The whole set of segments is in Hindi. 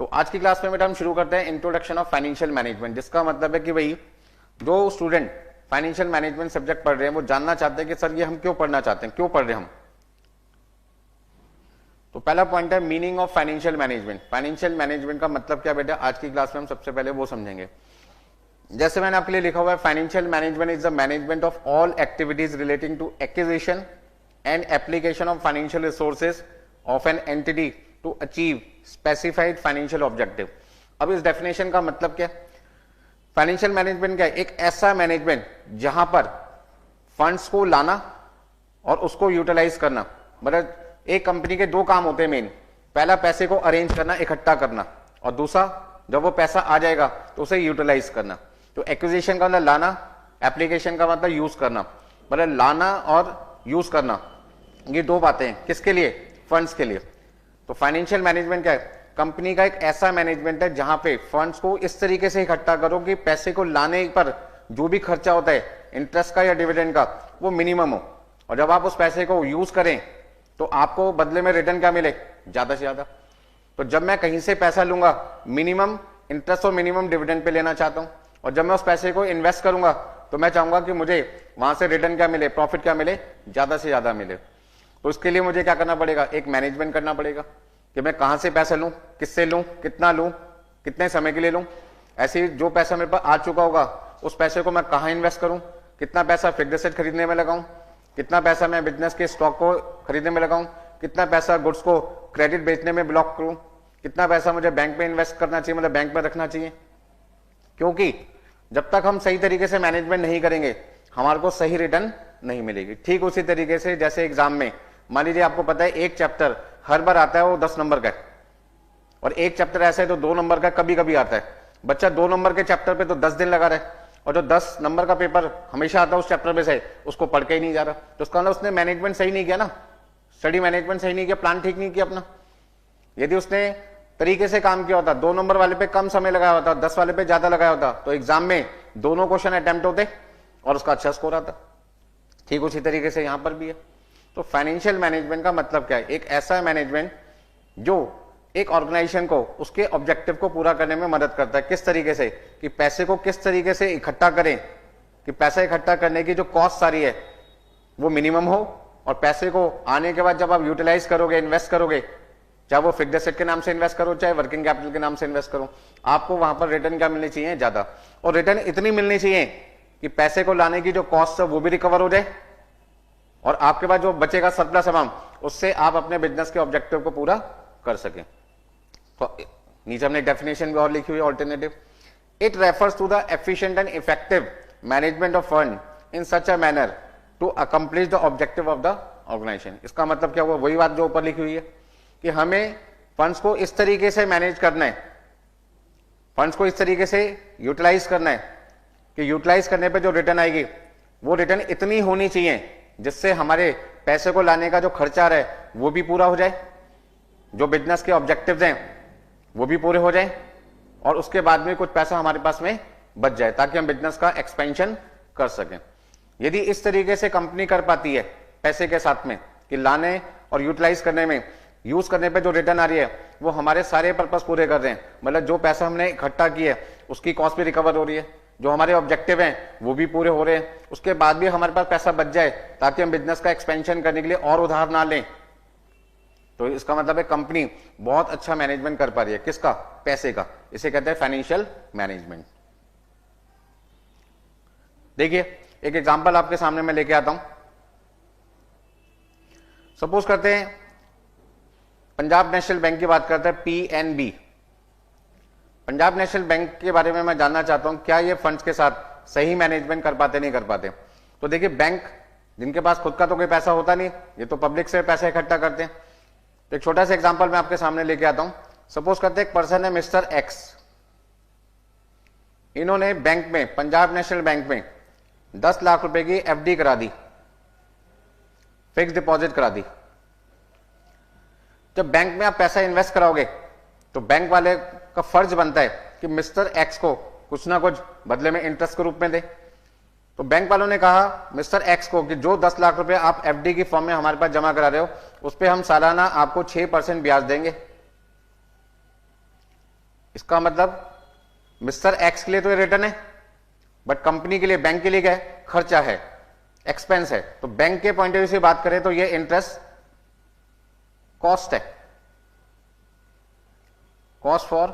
तो आज की क्लास में बेटा हम शुरू करते हैं इंट्रोडक्शन ऑफ फाइनेंशियल मैनेजमेंट, जिसका मतलब है कि भाई जो स्टूडेंट फाइनेंशियल मैनेजमेंट सब्जेक्ट पढ़ रहे हैं वो जानना चाहते हैं कि सर ये हम क्यों पढ़ना चाहते हैं, क्यों पढ़ रहे हैं हम। तो पहला पॉइंट है meaning of financial management. Financial management का मतलब क्या बेटा, आज की क्लास में हम सबसे पहले वो समझेंगे। जैसे मैंने आपके लिए लिखा हुआ है, financial management is the management of all activities relating to acquisition and application of financial resources of an entity to achieve specified financial objective. अब इस डेफिनेशन का मतलब क्या है? फाइनेंशियल मैनेजमेंट क्या है? एक ऐसा मैनेजमेंट जहां पर फंड्स को लाना और उसको यूटिलाइज करना। मतलब एक कंपनी के दो काम होते हैं मेन, पहला पैसे को अरेंज करना, इकट्ठा करना, और दूसरा जब वो पैसा आ जाएगा तो उसे यूटिलाइज करना। तो एक्विजिशन का मतलब लाना, एप्लीकेशन का मतलब यूज करना। मतलब लाना और यूज करना ये दो बातें हैं, किसके लिए? फंड्स के लिए। तो फाइनेंशियल मैनेजमेंट क्या है? कंपनी का एक ऐसा मैनेजमेंट है जहां पे फंड्स को इस तरीके से इकट्ठा करो कि पैसे को लाने पर जो भी खर्चा होता है इंटरेस्ट का या डिविडेंड का वो मिनिमम हो, और जब आप उस पैसे को यूज करें तो आपको बदले में रिटर्न क्या मिले? ज्यादा से ज्यादा। तो जब मैं कहीं से पैसा लूंगा मिनिमम इंटरेस्ट और मिनिमम डिविडेंड पे लेना चाहता हूं, और जब मैं उस पैसे को इन्वेस्ट करूंगा तो मैं चाहूंगा कि मुझे वहां से रिटर्न क्या मिले, प्रॉफिट क्या मिले, ज्यादा से ज्यादा मिले। तो इसके लिए मुझे क्या करना पड़ेगा? एक मैनेजमेंट करना पड़ेगा कि मैं कहां से पैसा लूं, किससे लूं, कितना लूं, कितने समय के लिए लूं। ऐसे ही जो पैसा मेरे पास आ चुका होगा उस पैसे को मैं कहां इन्वेस्ट करूं, कितना पैसा फिक्स्ड एसेट खरीदने में लगाऊं, कितना पैसा मैं बिजनेस के स्टॉक को खरीदने में लगाऊं, कितना पैसा गुड्स को क्रेडिट बेचने में ब्लॉक करूं, कितना पैसा मुझे बैंक में इन्वेस्ट करना चाहिए, मतलब बैंक में रखना चाहिए। क्योंकि जब तक हम सही तरीके से मैनेजमेंट नहीं करेंगे हमारे को सही रिटर्न नहीं मिलेगी। ठीक उसी तरीके से जैसे एग्जाम में मान लीजिए आपको पता है एक चैप्टर हर बार आता है वो 10 नंबर का है, और एक चैप्टर ऐसा है तो 2 नंबर का कभी कभी आता है। बच्चा 2 नंबर के चैप्टर पे तो 10 दिन लगा रहा है, और जो 10 नंबर का पेपर हमेशा आता है उस चैप्टर में से उसको पढ़ के ही नहीं जा रहा। तो उसका मतलब उसने मैनेजमेंट सही नहीं किया ना, स्टडी मैनेजमेंट सही नहीं किया, प्लान ठीक नहीं किया अपना। यदि उसने तरीके से काम किया होता, 2 नंबर वाले पे कम समय लगाया होता, 10 वाले पे ज्यादा लगाया होता, तो एग्जाम में दोनों क्वेश्चन अटेम्प्ट होते और उसका अच्छा स्कोर आता। ठीक उसी तरीके से यहां पर भी है। तो फाइनेंशियल मैनेजमेंट का मतलब क्या है? एक ऐसा मैनेजमेंट जो एक ऑर्गेनाइजेशन को उसके ऑब्जेक्टिव को पूरा करने में मदद करता है। किस तरीके से? कि पैसे को किस तरीके से इकट्ठा करें कि पैसा इकट्ठा करने की जो कॉस्ट सारी है वो मिनिमम हो, और पैसे को आने के बाद जब आप यूटिलाइज करोगे, इन्वेस्ट करोगे, चाहे वो फिक्स्ड एसेट के नाम से इन्वेस्ट करो चाहे वर्किंग कैपिटल के नाम से इन्वेस्ट करो, आपको वहां पर रिटर्न क्या मिलनी चाहिए? ज्यादा। और रिटर्न इतनी मिलनी चाहिए कि पैसे को लाने की जो कॉस्ट है वो भी रिकवर हो जाए, और आपके पास जो बचेगा सरप्लस अमाउंट उससे आप अपने बिजनेस के ऑब्जेक्टिव को पूरा कर सकें। तो नीचे हमने डेफिनेशन भी और लिखी हुई है alternative. It refers to the efficient and effective management of fund in such a manner to accomplish the objective of the organisation. इसका मतलब क्या हुआ? वही बात जो ऊपर लिखी हुई है कि हमें फंड्स को इस तरीके से मैनेज करना है, फंड्स को इस तरीके से यूटिलाइज करना है कि यूटिलाइज करने पे जो रिटर्न आएगी वो रिटर्न इतनी होनी चाहिए जिससे हमारे पैसे को लाने का जो खर्चा रहा है वो भी पूरा हो जाए, जो बिजनेस के ऑब्जेक्टिव्स हैं वो भी पूरे हो जाए, और उसके बाद में कुछ पैसा हमारे पास में बच जाए ताकि हम बिजनेस का एक्सपेंशन कर सकें। यदि इस तरीके से कंपनी कर पाती है पैसे के साथ में कि लाने और यूटिलाइज करने में, यूज करने पे जो रिटर्न आ रही है वो हमारे सारे पर्पस पूरे कर रहे हैं, मतलब जो पैसा हमने इकट्ठा किया है उसकी कॉस्ट भी रिकवर हो रही है, जो हमारे ऑब्जेक्टिव हैं वो भी पूरे हो रहे हैं, उसके बाद भी हमारे पास पैसा बच जाए ताकि हम बिजनेस का एक्सपेंशन करने के लिए और उधार ना लें। तो इसका मतलब है कंपनी बहुत अच्छा मैनेजमेंट कर पा रही है। किसका? पैसे का। इसे कहते हैं फाइनेंशियल मैनेजमेंट। देखिए एक एग्जांपल आपके सामने मैं लेके आता हूं। सपोज करते हैं पंजाब नेशनल बैंक की बात करते हैं, PNB। पंजाब नेशनल बैंक के बारे में मैं जानना चाहता हूं क्या ये फंड्स के साथ सही मैनेजमेंट कर पाते नहीं कर पाते। तो देखिए बैंक जिनके पास खुद का तो कोई पैसा होता नहीं, ये तो पब्लिक से पैसा इकट्ठा करते हैं। तो एक छोटा सा एग्जांपल मैं आपके सामने लेके आता हूं। सपोज करते हैं एक पर्सन है मिस्टर एक्स, इन्होंने बैंक में, पंजाब नेशनल बैंक में 10 लाख रुपए की FD करा दी, फिक्स डिपॉजिट करा दी। जब बैंक में आप पैसा इन्वेस्ट कराओगे तो बैंक वाले का फर्ज बनता है कि मिस्टर एक्स को कुछ ना कुछ बदले में इंटरेस्ट के रूप में दे। तो बैंक वालों ने कहा मिस्टर एक्स को कि जो 10 लाख रुपए आप FD की फॉर्म में हमारे पास जमा करा रहे हो उस पे हम सालाना आपको 6% ब्याज देंगे। इसका मतलब मिस्टर एक्स के लिए तो ये रिटर्न है, बट कंपनी के लिए, बैंक के लिए क्या है, खर्चा है, एक्सपेंस है। तो बैंक के पॉइंट ऑफ व्यू से बात करें तो ये इंटरेस्ट कॉस्ट है, कॉस्ट फॉर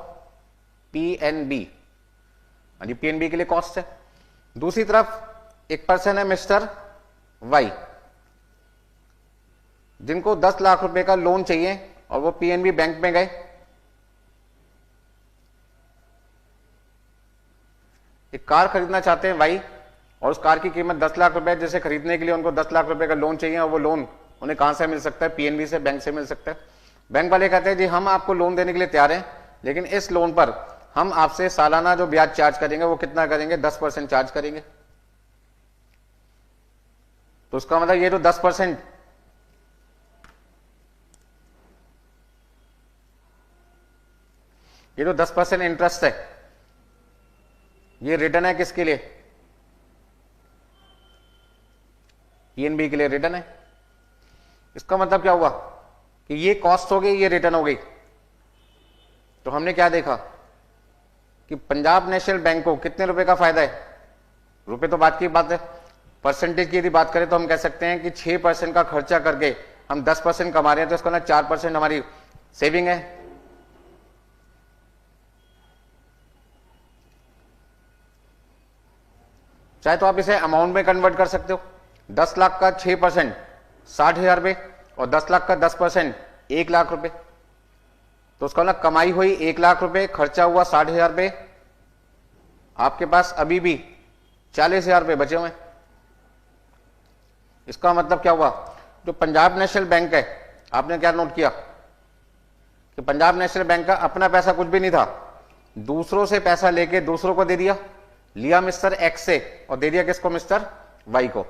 पीएनबी, पीएनबी के लिए कॉस्ट है। दूसरी तरफ एक पर्सन है मिस्टर वाई, जिनको 10 लाख रुपए का लोन चाहिए और वो पीएनबी बैंक में गए, एक कार खरीदना चाहते हैं वाई, और उस कार की कीमत 10 लाख रुपए, जिसे खरीदने के लिए उनको 10 लाख रुपए का लोन चाहिए, और वो लोन उन्हें कहां से मिल सकता है, पीएनबी से, बैंक से मिल सकता है। बैंक वाले कहते हैं जी हम आपको लोन देने के लिए तैयार हैं, लेकिन इस लोन पर हम आपसे सालाना जो ब्याज चार्ज करेंगे वो कितना करेंगे, 10% चार्ज करेंगे। तो उसका मतलब ये जो 10%, ये जो 10% इंटरेस्ट है, ये रिटर्न है किसके लिए, पीएनबी के लिए रिटर्न है। इसका मतलब क्या हुआ कि ये कॉस्ट हो गई, ये रिटर्न हो गई। तो हमने क्या देखा कि पंजाब नेशनल बैंक को कितने रुपए का फायदा है, रुपए तो बात की बात है, परसेंटेज की यदि बात करें तो हम कह सकते हैं कि 6% का खर्चा करके हम 10% कमा रहे हैं, तो इसका ना 4% हमारी सेविंग है। चाहे तो आप इसे अमाउंट में कन्वर्ट कर सकते हो, 10 लाख का 6% 60,000 रुपए, और 10 लाख का 10% 1 लाख रुपए। तो उसका ना कमाई हुई 1 लाख रुपए, खर्चा हुआ 60,000 रुपए, आपके पास अभी भी 40,000 रुपए बचे हुए। इसका मतलब क्या हुआ, जो पंजाब नेशनल बैंक है, आपने क्या नोट किया कि पंजाब नेशनल बैंक का अपना पैसा कुछ भी नहीं था, दूसरों से पैसा लेके दूसरों को दे दिया, लिया मिस्टर एक्स से और दे दिया किसको, मिस्टर वाई को,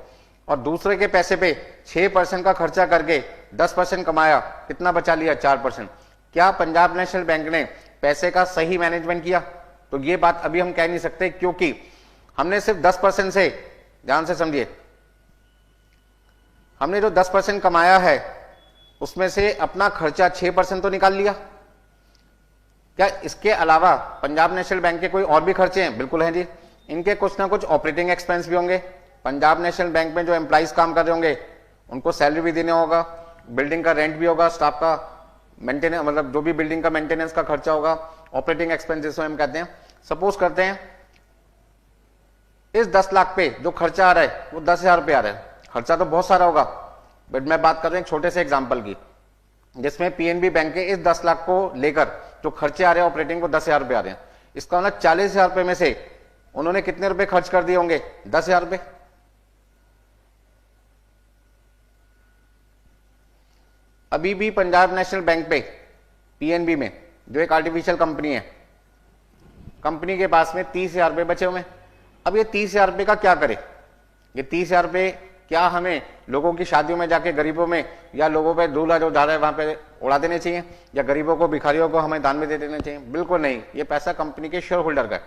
और दूसरे के पैसे पे 6% का खर्चा करके 10% कमाया, कितना बचा लिया, 4%। क्या पंजाब नेशनल बैंक ने पैसे का सही मैनेजमेंट किया? तो ये बात अभी हम कह नहीं सकते, क्योंकि हमने सिर्फ 10% से, ध्यान से समझिए, हमने जो 10% कमाया है उसमें से अपना खर्चा 6% तो निकाल लिया। क्या इसके अलावा पंजाब नेशनल बैंक के कोई और भी खर्चे हैं? बिल्कुल हैं जी, इनके कुछ ना कुछ ऑपरेटिंग एक्सपेंस भी होंगे। पंजाब नेशनल बैंक में जो एम्प्लॉइज काम कर रहे होंगे उनको सैलरी भी देना होगा, बिल्डिंग का रेंट भी होगा, स्टाफ का मेंटेनेंस, मतलब जो भी बिल्डिंग का मेंटेनेंस का खर्चा होगा, ऑपरेटिंग एक्सपेंसेस हम कहते हैं। सपोज करते हैं इस 10 लाख पे जो खर्चा आ रहा है वो 10,000 रुपये आ रहा है, खर्चा तो बहुत सारा होगा, बट मैं बात कर रहा हूं एक छोटे से एग्जाम्पल की, जिसमें पीएनबी बैंक के इस 10 लाख को लेकर जो खर्चे आ रहे हैं ऑपरेटिंग को 10,000 रुपये आ रहे हैं। इसका मतलब 40,000 रुपये में से उन्होंने कितने रुपए खर्च कर दिए होंगे? 10,000 रुपये। अभी भी पंजाब नेशनल बैंक पे, पीएनबी में, जो एक आर्टिफिशियल कंपनी है, कंपनी के पास में 30,000 रुपये बचे हुए हैं। अब ये 30,000 रुपये का क्या करे? ये 30,000 रुपये क्या हमें लोगों की शादियों में जाके गरीबों में, या लोगों पे दूल्हा जो जा रहा है वहां पे उड़ा देने चाहिए, या गरीबों को, भिखारियों को हमें दान में दे देने चाहिए? बिल्कुल नहीं। ये पैसा कंपनी के शेयर होल्डर का है।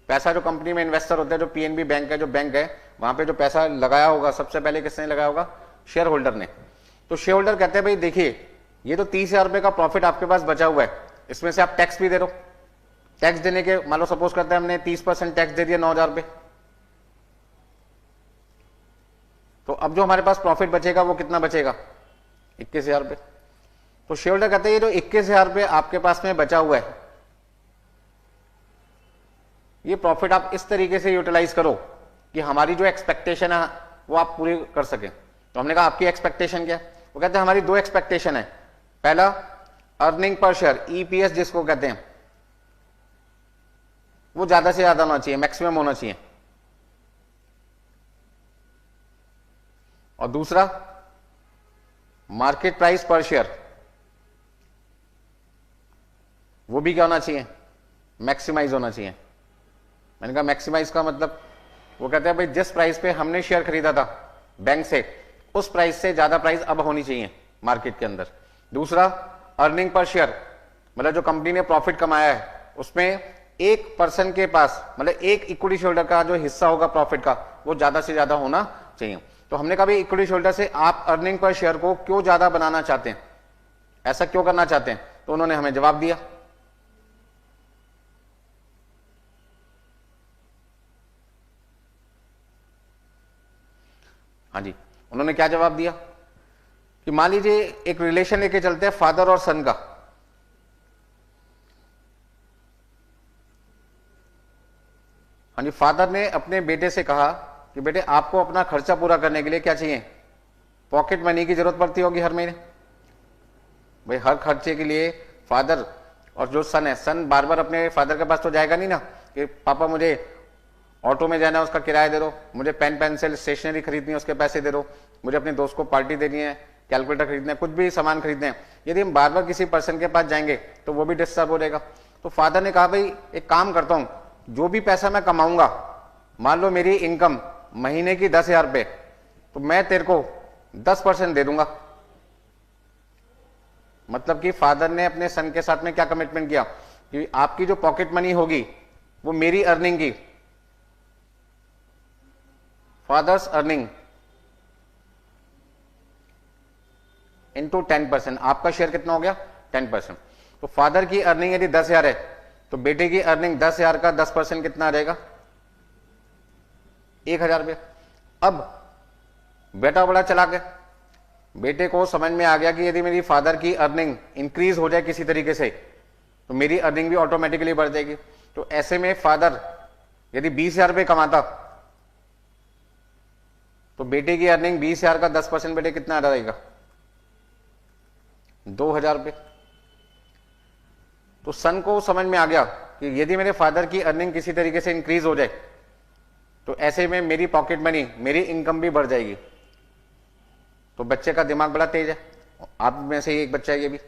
पैसा जो कंपनी में इन्वेस्टर होता है, जो पीएनबी बैंक है, जो बैंक है, वहां पे जो पैसा लगाया होगा सबसे पहले किसने लगाया होगा? शेयर होल्डर ने। तो शेयर होल्डर कहते हैं भाई देखिए, ये तो 30,000 रुपये का प्रॉफिट आपके पास बचा हुआ है, इसमें से आप टैक्स भी दे दो। टैक्स देने के, मान लो सपोज करते हैं हमने 30% टैक्स दे दिया, 9,000 रुपये, तो अब जो हमारे पास प्रॉफिट बचेगा वो कितना बचेगा? 21,000 रुपये। तो शेयर होल्डर कहते हैं ये जो 21,000 रुपये आपके पास में बचा हुआ है, ये प्रॉफिट आप इस तरीके से यूटिलाइज करो कि हमारी जो एक्सपेक्टेशन है वो आप पूरी कर सके। तो हमने कहा आपकी एक्सपेक्टेशन क्या है? वो कहते हैं हमारी 2 एक्सपेक्टेशन है। पहला, अर्निंग पर शेयर, ईपीएस जिसको कहते हैं, वो ज्यादा से ज्यादा होना चाहिए, मैक्सिमम होना चाहिए। और दूसरा, मार्केट प्राइस पर शेयर, वो भी क्या होना चाहिए? मैक्सिमाइज होना चाहिए। मैंने कहा मैक्सिमाइज का मतलब, वो कहते हैं भाई जिस प्राइस पे हमने शेयर खरीदा था बैंक से, उस प्राइस से ज्यादा प्राइस अब होनी चाहिए मार्केट के अंदर। दूसरा, अर्निंग पर शेयर, मतलब जो कंपनी ने प्रॉफिट कमाया है उसमें एक पर्सन के पास, मतलब एक इक्विटी शेयर होल्डर का जो हिस्सा होगा प्रॉफिट का, वो ज्यादा से ज्यादा होना चाहिए। तो हमने कहा भाई इक्विटी शेयर होल्डर से आप अर्निंग पर शेयर को क्यों ज्यादा बनाना चाहते हैं, ऐसा क्यों करना चाहते हैं? तो उन्होंने हमें जवाब दिया हाँ जी, उन्होंने क्या जवाब दिया कि मान लीजिए एक रिलेशन लेके चलते हैं फादर और सन का। हाँ जी, फादर ने अपने बेटे से कहा कि बेटे आपको अपना खर्चा पूरा करने के लिए क्या चाहिए, पॉकेट मनी की जरूरत पड़ती होगी हर महीने। भाई हर खर्चे के लिए फादर और जो सन है, सन बार बार अपने फादर के पास तो जाएगा नहीं ना कि पापा मुझे ऑटो में जाना है उसका किराया दे दो, मुझे पेन पेंसिल स्टेशनरी खरीदनी है उसके पैसे दे दो, मुझे अपने दोस्त को पार्टी देनी है, कैलकुलेटर खरीदना है, कुछ भी सामान खरीदने हैं। यदि हम बार बार किसी पर्सन के पास जाएंगे तो वो भी डिस्टर्ब हो जाएगा। तो फादर ने कहा भाई एक काम करता हूं, जो भी पैसा मैं कमाऊंगा, मान लो मेरी इनकम महीने की 10,000 रुपए, तो मैं तेरे को 10% दे दूंगा। मतलब कि फादर ने अपने सन के साथ में क्या कमिटमेंट किया कि आपकी जो पॉकेट मनी होगी वो मेरी अर्निंग की, फादर्स अर्निंग इनटू 10%, आपका शेयर कितना हो गया 10%। तो फादर की अर्निंग यदि 10,000 है तो बेटे की अर्निंग 10,000 का 10% कितना आ जाएगा 1,000 रुपया। अब बेटा बड़ा चला गया, बेटे को समझ में आ गया कि यदि मेरी फादर की अर्निंग इंक्रीज हो जाए किसी तरीके से तो मेरी अर्निंग भी ऑटोमेटिकली बढ़ जाएगी। तो ऐसे में फादर यदि 20,000 रुपये कमाता तो बेटे की अर्निंग 20,000 का 10% बेटे कितना आ जाएगा 2,000 रुपये। तो सन को समझ में आ गया कि यदि मेरे फादर की अर्निंग किसी तरीके से इंक्रीज हो जाए तो ऐसे में मेरी पॉकेट मनी, मेरी इनकम भी बढ़ जाएगी। तो बच्चे का दिमाग बड़ा तेज है, आप में से ही एक बच्चा है, ये भी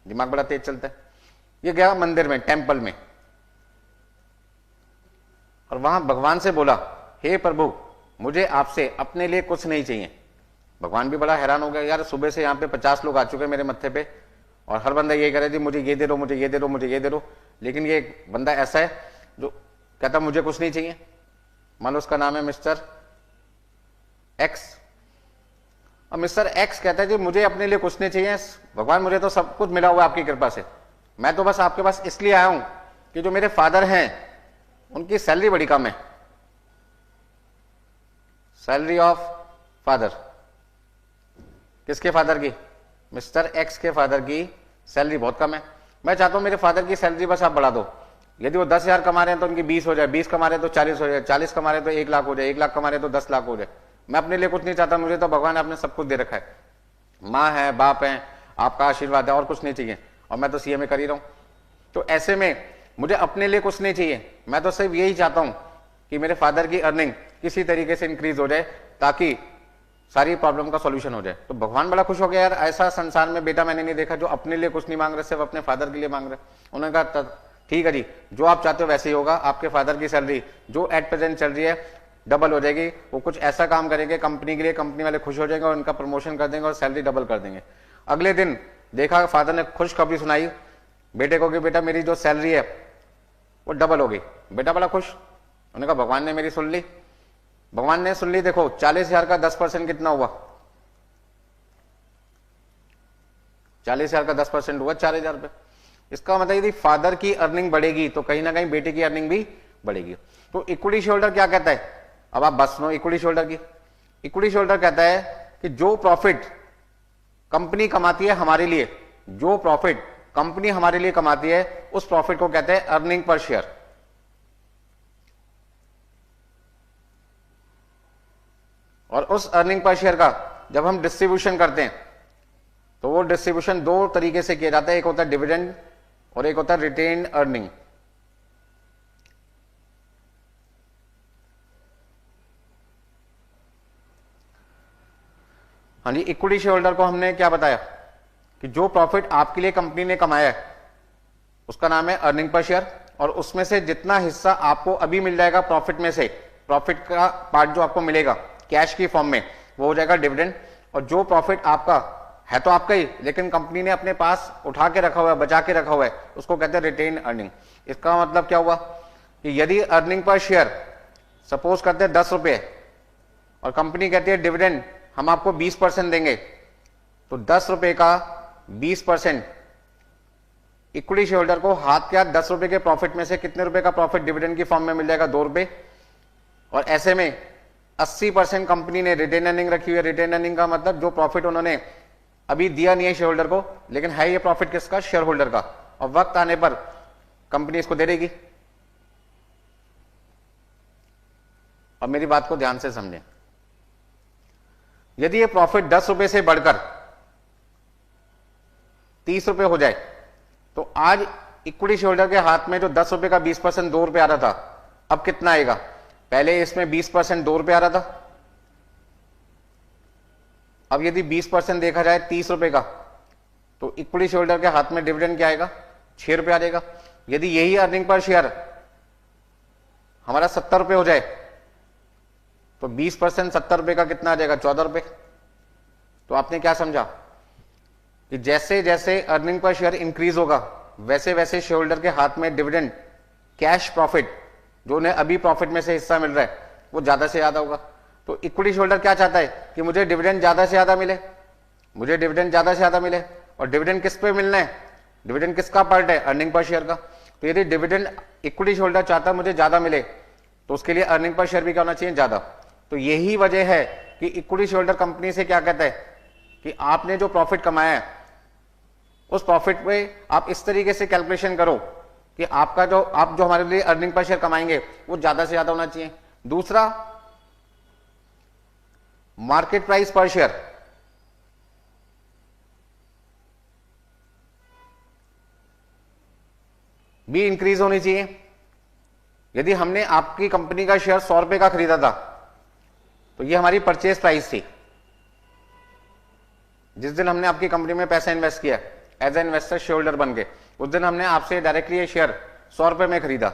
दिमाग बड़ा तेज चलता है। ये गया मंदिर में, टेंपल में, और वहां भगवान से बोला हे प्रभु मुझे आपसे अपने लिए कुछ नहीं चाहिए। भगवान भी बड़ा हैरान हो गया, यार सुबह से यहाँ पे 50 लोग आ चुके हैं मेरे मत्थे पे और हर बंदा ये कह रहा है जी मुझे ये दे दो, मुझे ये दे दो, मुझे ये दे दो, लेकिन ये बंदा ऐसा है जो कहता मुझे कुछ नहीं चाहिए। मान लो उसका नाम है मिस्टर एक्स, और मिस्टर एक्स कहता है जी मुझे अपने लिए कुछ नहीं चाहिए भगवान, मुझे तो सब कुछ मिला हुआ आपकी कृपा से, मैं तो बस आपके पास इसलिए आया हूं कि जो मेरे फादर हैं उनकी सैलरी बड़ी कम है, सैलरी ऑफ फादर। किसके फादर की? मिस्टर एक्स के फादर की सैलरी बहुत कम है। मैं चाहता हूं मेरे फादर की सैलरी बस आप बढ़ा दो। यदि वो 10,000 कमा रहे हैं तो उनकी 20 हो जाए, 20 कमा रहे हैं तो 40 हो जाए, 40 कमा रहे हैं तो 1 लाख हो जाए, 1 लाख कमा रहे हैं तो 10 लाख हो जाए। मैं अपने लिए कुछ नहीं चाहता, मुझे तो भगवान आपने सब कुछ दे रखा है, माँ है, बाप है, आपका आशीर्वाद है, और कुछ नहीं चाहिए, और मैं तो सीएमए कर ही रहा हूं। तो ऐसे में मुझे अपने लिए कुछ नहीं चाहिए, मैं तो सिर्फ यही चाहता हूं कि मेरे फादर की अर्निंग किसी तरीके से इंक्रीज हो जाए ताकि सारी प्रॉब्लम का सॉल्यूशन हो जाए। तो भगवान बड़ा खुश हो गया, यार ऐसा संसार में बेटा मैंने नहीं देखा जो अपने लिए कुछ नहीं मांग रहे, सिर्फ अपने फादर के लिए मांग रहे। उन्होंने कहा ठीक है जी, जो आप चाहते हो वैसे ही होगा, आपके फादर की सैलरी जो एट प्रेजेंट चल रही है डबल हो जाएगी। वो कुछ ऐसा काम करेंगे कंपनी के लिए, कंपनी वाले खुश हो जाएंगे और उनका प्रमोशन कर देंगे और सैलरी डबल कर देंगे। अगले दिन देखा फादर ने खुशखबरी सुनाई बेटे को कि बेटा मेरी जो सैलरी है वो डबल हो गई। बेटा बड़ा खुश, उन्होंने कहा भगवान ने मेरी सुन ली। भगवान ने सुन ली, देखो 40,000 का 10% कितना हुआ, 40,000 का 10% हुआ 4,000 रुपए। इसका मतलब यदि फादर की अर्निंग बढ़ेगी तो कहीं ना कहीं बेटे की अर्निंग भी बढ़ेगी। तो इक्विटी शेयरहोल्डर क्या कहता है, अब आप बस सुनो इक्विटी शेयरहोल्डर की। इक्विटी शेयरहोल्डर कहता है कि जो प्रॉफिट कंपनी कमाती है हमारे लिए, जो प्रॉफिट कंपनी हमारे लिए कमाती है उस प्रॉफिट को कहते हैं अर्निंग पर शेयर। और उस अर्निंग पर शेयर का जब हम डिस्ट्रीब्यूशन करते हैं तो वो डिस्ट्रीब्यूशन दो तरीके से किया जाता है, एक होता है डिविडेंड और एक होता है रिटेन्ड अर्निंग। हाँ जी, इक्विटी शेयर होल्डर को हमने क्या बताया कि जो प्रॉफिट आपके लिए कंपनी ने कमाया है उसका नाम है अर्निंग पर शेयर, और उसमें से जितना हिस्सा आपको अभी मिल जाएगा प्रॉफिट में से, प्रॉफिट का पार्ट जो आपको मिलेगा कैश की फॉर्म में वो हो जाएगा डिविडेंड। और जो प्रॉफिट आपका है तो आपका ही, लेकिन कंपनी ने अपने पास उठा के रखा हुआ है, बचा के रखा हुआ है, उसको कहते हैं रिटेन अर्निंग। इसका मतलब क्या हुआ कि यदि अर्निंग पर शेयर सपोज करते हैं 10 रुपए और कंपनी कहती है डिविडेंड हम आपको 20% देंगे, तो 10 रुपए का 20% इक्विटी शेयर होल्डर को हाथ के हाथ 10 रुपए के प्रॉफिट में से कितने रुपए का प्रॉफिट डिविडेंड की फॉर्म में मिल जाएगा, 2 रुपए। और ऐसे में 80% कंपनी ने रिटेन अर्निंग रखी हुई है। रिटेन अर्निंग का मतलब जो प्रॉफिट उन्होंने अभी दिया नहीं है शेयर होल्डर को, लेकिन है ये प्रॉफिट किसका? शेयर होल्डर का, और वक्त आने पर कंपनी इसको दे देगी। और मेरी बात को ध्यान से समझें, यदि ये प्रॉफिट 10 रुपए से बढ़कर 30 रुपए हो जाए, तो आज इक्विटी शेयर होल्डर के हाथ में जो 10 रुपए का 20% 2 रुपए आ रहा था, अब कितना आएगा? पहले इसमें 20% 2 रुपए आ रहा था, अब यदि 20% देखा जाए 30 रुपए का, तो इक्विटी शेयर होल्डर के हाथ में डिविडेंड क्या आएगा? 6 रुपए आ जाएगा। यदि यही अर्निंग पर शेयर हमारा 70 रुपए हो जाए, तो 20% 70 रुपए का कितना आ जाएगा? 14 रुपए। तो आपने क्या समझा कि जैसे जैसे अर्निंग पर शेयर इंक्रीज होगा, वैसे वैसे शेयर होल्डर के हाथ में डिविडेंड, कैश प्रॉफिट, जो उन्हें अभी प्रॉफिट में से हिस्सा मिल रहा है, वो ज्यादा से ज्यादा होगा। तो इक्विटी शेयर होल्डर क्या चाहता है कि मुझे डिविडेंड ज्यादा से ज्यादा मिले, मुझे डिविडेंड ज्यादा से ज्यादा मिले। और डिविडेंड किस पे मिलना है? डिविडेंड किसका पार्ट है? अर्निंग पर शेयर का। तो यदि डिविडेंड इक्विटी शेयर होल्डर चाहता है मुझे ज्यादा मिले, तो उसके लिए अर्निंग पर शेयर भी क्या होना चाहिए? ज्यादा। तो यही वजह है कि इक्विटी शेयर होल्डर कंपनी से क्या कहता है कि आपने जो प्रॉफिट कमाया है, उस प्रॉफिट पे आप इस तरीके से कैलकुलेशन करो कि आपका जो आप जो हमारे लिए अर्निंग पर शेयर कमाएंगे वो ज्यादा से ज्यादा होना चाहिए। दूसरा, मार्केट प्राइस पर शेयर, भी इंक्रीज होनी चाहिए। यदि हमने आपकी कंपनी का शेयर 100 रुपए का खरीदा था, तो ये हमारी परचेज प्राइस थी। जिस दिन हमने आपकी कंपनी में पैसा इन्वेस्ट किया as a investor, share holder बन के, उस दिन हमने आपसे डायरेक्टली ये शेयर 100 रुपए में खरीदा।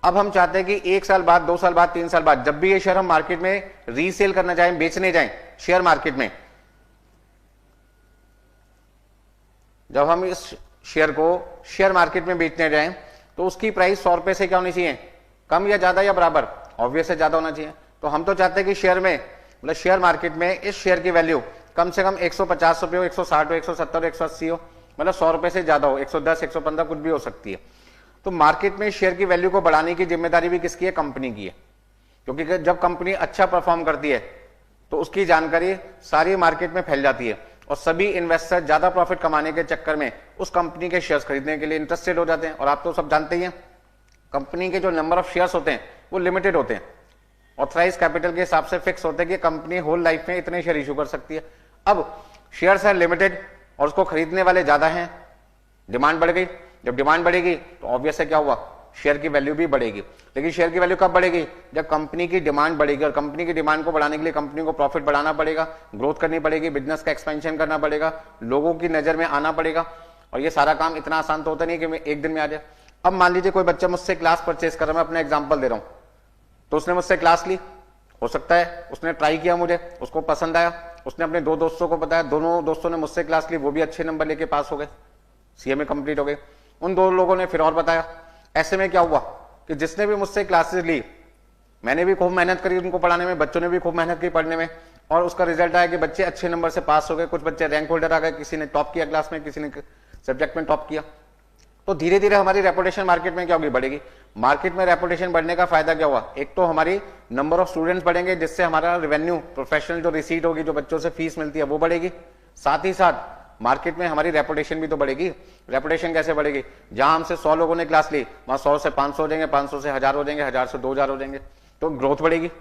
अब हम चाहते हैं कि 1 साल बाद, 2 साल बाद, 3 साल बाद, जब भी ये शेयर हम मार्केट में रीसेल करना चाहें, बेचने जाएं शेयर मार्केट में, जब हम इस शेयर को शेयर मार्केट में बेचने जाएं, तो उसकी प्राइस 100 रुपए से क्या होनी चाहिए? कम या ज्यादा या बराबर? ऑब्वियस है ज्यादा होना चाहिए। तो हम तो चाहते हैं कि शेयर में, मतलब शेयर मार्केट में इस शेयर की वैल्यू कम से कम 150 रुपए हो, 160 हो, 170 हो, 180 हो, मतलब 100 रुपए से ज्यादा हो, 110, 115 कुछ भी हो सकती है। तो मार्केट में शेयर की वैल्यू को बढ़ाने की जिम्मेदारी भी किसकी है? कंपनी की है। क्योंकि जब कंपनी अच्छा परफॉर्म करती है, तो उसकी जानकारी सारी मार्केट में फैल जाती है, और सभी इन्वेस्टर ज्यादा प्रॉफिट कमाने के चक्कर में उस कंपनी के शेयर्स खरीदने के लिए इंटरेस्टेड हो जाते हैं। और आप तो सब जानते ही हैं, कंपनी के जो नंबर ऑफ शेयर्स होते हैं वो लिमिटेड होते हैं, ऑथराइज कैपिटल के हिसाब से फिक्स होते हैं कि कंपनी होल लाइफ में इतने शेयर इशू कर सकती है। अब शेयर्स है लिमिटेड और उसको खरीदने वाले ज्यादा हैं, डिमांड बढ़ गई। जब डिमांड बढ़ेगी तो ऑब्वियस है क्या हुआ? शेयर की वैल्यू भी बढ़ेगी। लेकिन शेयर की वैल्यू कब बढ़ेगी? जब कंपनी की डिमांड बढ़ेगी, और कंपनी की डिमांड को बढ़ाने के लिए कंपनी को प्रॉफिट बढ़ाना पड़ेगा, ग्रोथ करनी पड़ेगी, बिजनेस का एक्सपेंशन करना पड़ेगा, लोगों की नजर में आना पड़ेगा। और ये सारा काम इतना आसान तो होता नहीं कि मैं एक दिन में आ जाए। अब मान लीजिए कोई बच्चा मुझसे क्लास परचेस कर रहा है, मैं अपना एग्जाम्पल दे रहा हूं, तो उसने मुझसे क्लास ली, हो सकता है उसने ट्राई किया, मुझे उसको पसंद आया, उसने अपने 2 दोस्तों को बताया, दोनों दोस्तों ने मुझसे क्लास ली, वो भी अच्छे नंबर लेके पास हो गए, सीएमए कंप्लीट हो गए। उन 2 लोगों ने फिर और बताया। ऐसे में क्या हुआ कि जिसने भी मुझसे क्लासेस ली, मैंने भी खूब मेहनत करी उनको पढ़ाने में, बच्चों ने भी खूब मेहनत की पढ़ने में, और उसका रिजल्ट आया कि बच्चे अच्छे नंबर से पास हो गए। कुछ बच्चे रैंक होल्डर आ गए, किसी ने टॉप किया क्लास में, किसी ने सब्जेक्ट में टॉप किया। तो धीरे धीरे हमारी रेपुटेशन मार्केट में क्या होगी? बढ़ेगी। मार्केट में रेपुटेशन बढ़ने का फायदा क्या हुआ? एक तो हमारी नंबर ऑफ स्टूडेंट्स बढ़ेंगे, जिससे हमारा रेवेन्यू, प्रोफेशनल जो रिसीट होगी, जो बच्चों से फीस मिलती है वो बढ़ेगी। साथ ही साथ मार्केट में हमारी रेपुटेशन भी तो बढ़ेगी। रेपुटेशन कैसे बढ़ेगी? जहां हमसे 100 लोगों ने क्लास ली, वहां 100 से 500 हो जाएंगे, 500 से 1000 हो जाएंगे, 1000 से 2000 हो जाएंगे, तो ग्रोथ बढ़ेगी।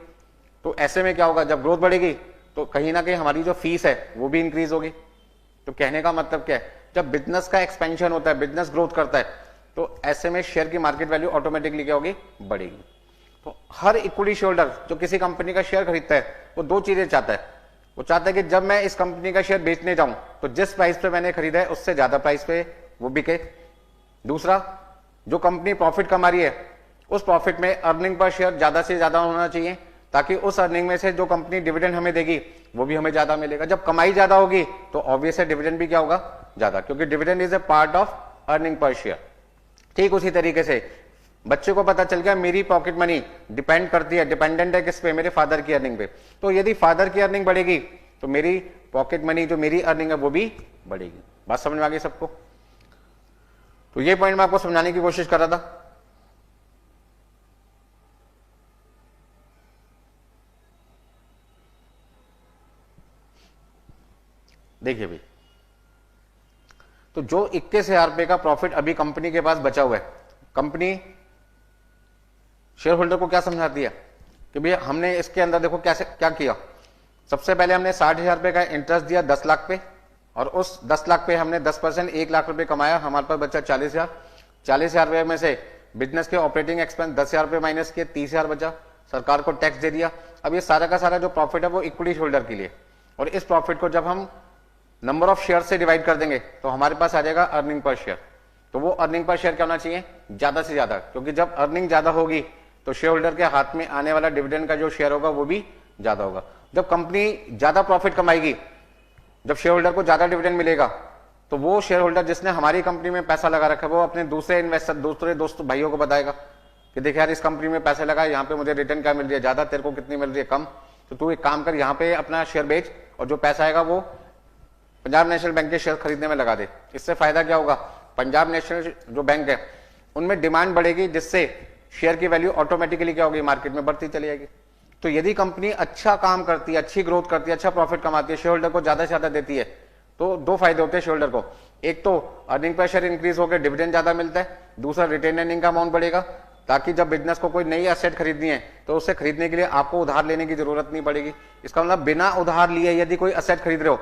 तो ऐसे में क्या होगा? जब ग्रोथ बढ़ेगी तो कहीं ना कहीं हमारी जो फीस है वो भी इंक्रीज होगी। तो कहने का मतलब क्या है? जब बिजनेस का एक्सपेंशन होता है, बिजनेस ग्रोथ करता है, तो ऐसे में शेयर की मार्केट वैल्यू ऑटोमेटिकली क्या होगी? बढ़ेगी। तो हर इक्विटी शेयर होल्डर जो किसी कंपनी का शेयर खरीदता है, वो 2 चीजें चाहता है। वो चाहता है कि जब मैं इस कंपनी का शेयर बेचने जाऊं, तो जिस प्राइस पे मैंने खरीदा है उससे ज्यादा प्राइस पे वो बिके। दूसरा, जो कंपनी प्रॉफिट कमा रही है, उस प्रॉफिट में अर्निंग पर शेयर ज्यादा से ज्यादा होना चाहिए, ताकि उस अर्निंग में से जो कंपनी डिविडेंड हमें देगी वो भी हमें ज्यादा मिलेगा। जब कमाई ज्यादा होगी तो ऑब्वियस है डिविडेंड भी क्या होगा? ज्यादा, क्योंकि dividend is a part of earning per share. ठीक उसी तरीके से बच्चे को पता चल गया मेरी पॉकेट मनी डिपेंड करती है, डिपेंडेंट है किस पे? मेरे फादर की अर्निंग पे। तो यदि फादर की अर्निंग बढ़ेगी तो मेरी पॉकेट मनी, जो मेरी अर्निंग है, वो भी बढ़ेगी। बात समझ में आ गई सबको? तो ये पॉइंट मैं आपको समझाने की कोशिश कर रहा था। देखिए भाई, तो जो 21,000 रुपए का प्रॉफिट अभी कंपनी के पास बचा हुआ है, कंपनी शेयर होल्डर को क्या समझाती है कि भैया हमने इसके अंदर देखो क्या किया। सबसे पहले हमने 60,000 रुपए का इंटरेस्ट दिया 10 लाख पे, और उस 10 लाख पे हमने 10% 1 लाख रुपए कमाया, हमारे पास बचा 40,000। 40,000 रुपए में से बिजनेस के ऑपरेटिंग एक्सपेंस 10,000 रुपए माइनस किए, 30,000 बचा, सरकार को टैक्स दे दिया। अब ये सारा का सारा जो प्रॉफिट है वो इक्विटी होल्डर के लिए, और इस प्रॉफिट को जब हम नंबर ऑफ शेयर से डिवाइड कर देंगे तो हमारे पास आ जाएगा अर्निंग पर शेयर। तो वो अर्निंग पर शेयर क्या होना चाहिए, ज्यादा से ज्यादा, क्योंकि जब अर्निंग ज्यादा होगी तो शेयर होल्डर के हाथ में आने वाला डिविडेंड का जो शेयर होगा वो भी ज्यादा होगा। जब कंपनी ज्यादा प्रॉफिट कमाएगी, जब शेयर होल्डर को ज्यादा डिविडेंड मिलेगा, तो वो शेयर होल्डर जिसने हमारी कंपनी में पैसा लगा रखा है वो अपने दूसरे इन्वेस्टर, दूसरे दोस्त भाइयों को बताएगा कि देख यार इस कंपनी में पैसा लगा, यहाँ पे मुझे रिटर्न क्या मिल रही है ज्यादा, तेरे को कितनी मिल रही है कम, तो तू एक काम कर यहाँ पे अपना शेयर बेच और जो पैसा आएगा वो पंजाब नेशनल बैंक के शेयर खरीदने में लगा दे। इससे फायदा क्या होगा, पंजाब नेशनल जो बैंक है उनमें डिमांड बढ़ेगी, जिससे शेयर की वैल्यू ऑटोमेटिकली क्या होगी, मार्केट में बढ़ती चली जाएगी। तो यदि कंपनी अच्छा काम करती है, अच्छी ग्रोथ करती है, अच्छा प्रॉफिट कमाती है, शेयर होल्डर को ज्यादा से ज्यादा देती है, तो दो फायदे होते हैं शेयर होल्डर को। एक तो अर्निंग पर शेयर इंक्रीज होकर डिविडेंड ज्यादा मिलता है, दूसरा रिटेन अर्निंग का अमाउंट बढ़ेगा, ताकि जब बिजनेस को कोई नई एसेट खरीदनी है तो उसे खरीदने के लिए आपको उधार लेने की जरूरत नहीं पड़ेगी। इसका मतलब बिना उधार लिए यदि कोई एसेट खरीद रहे हो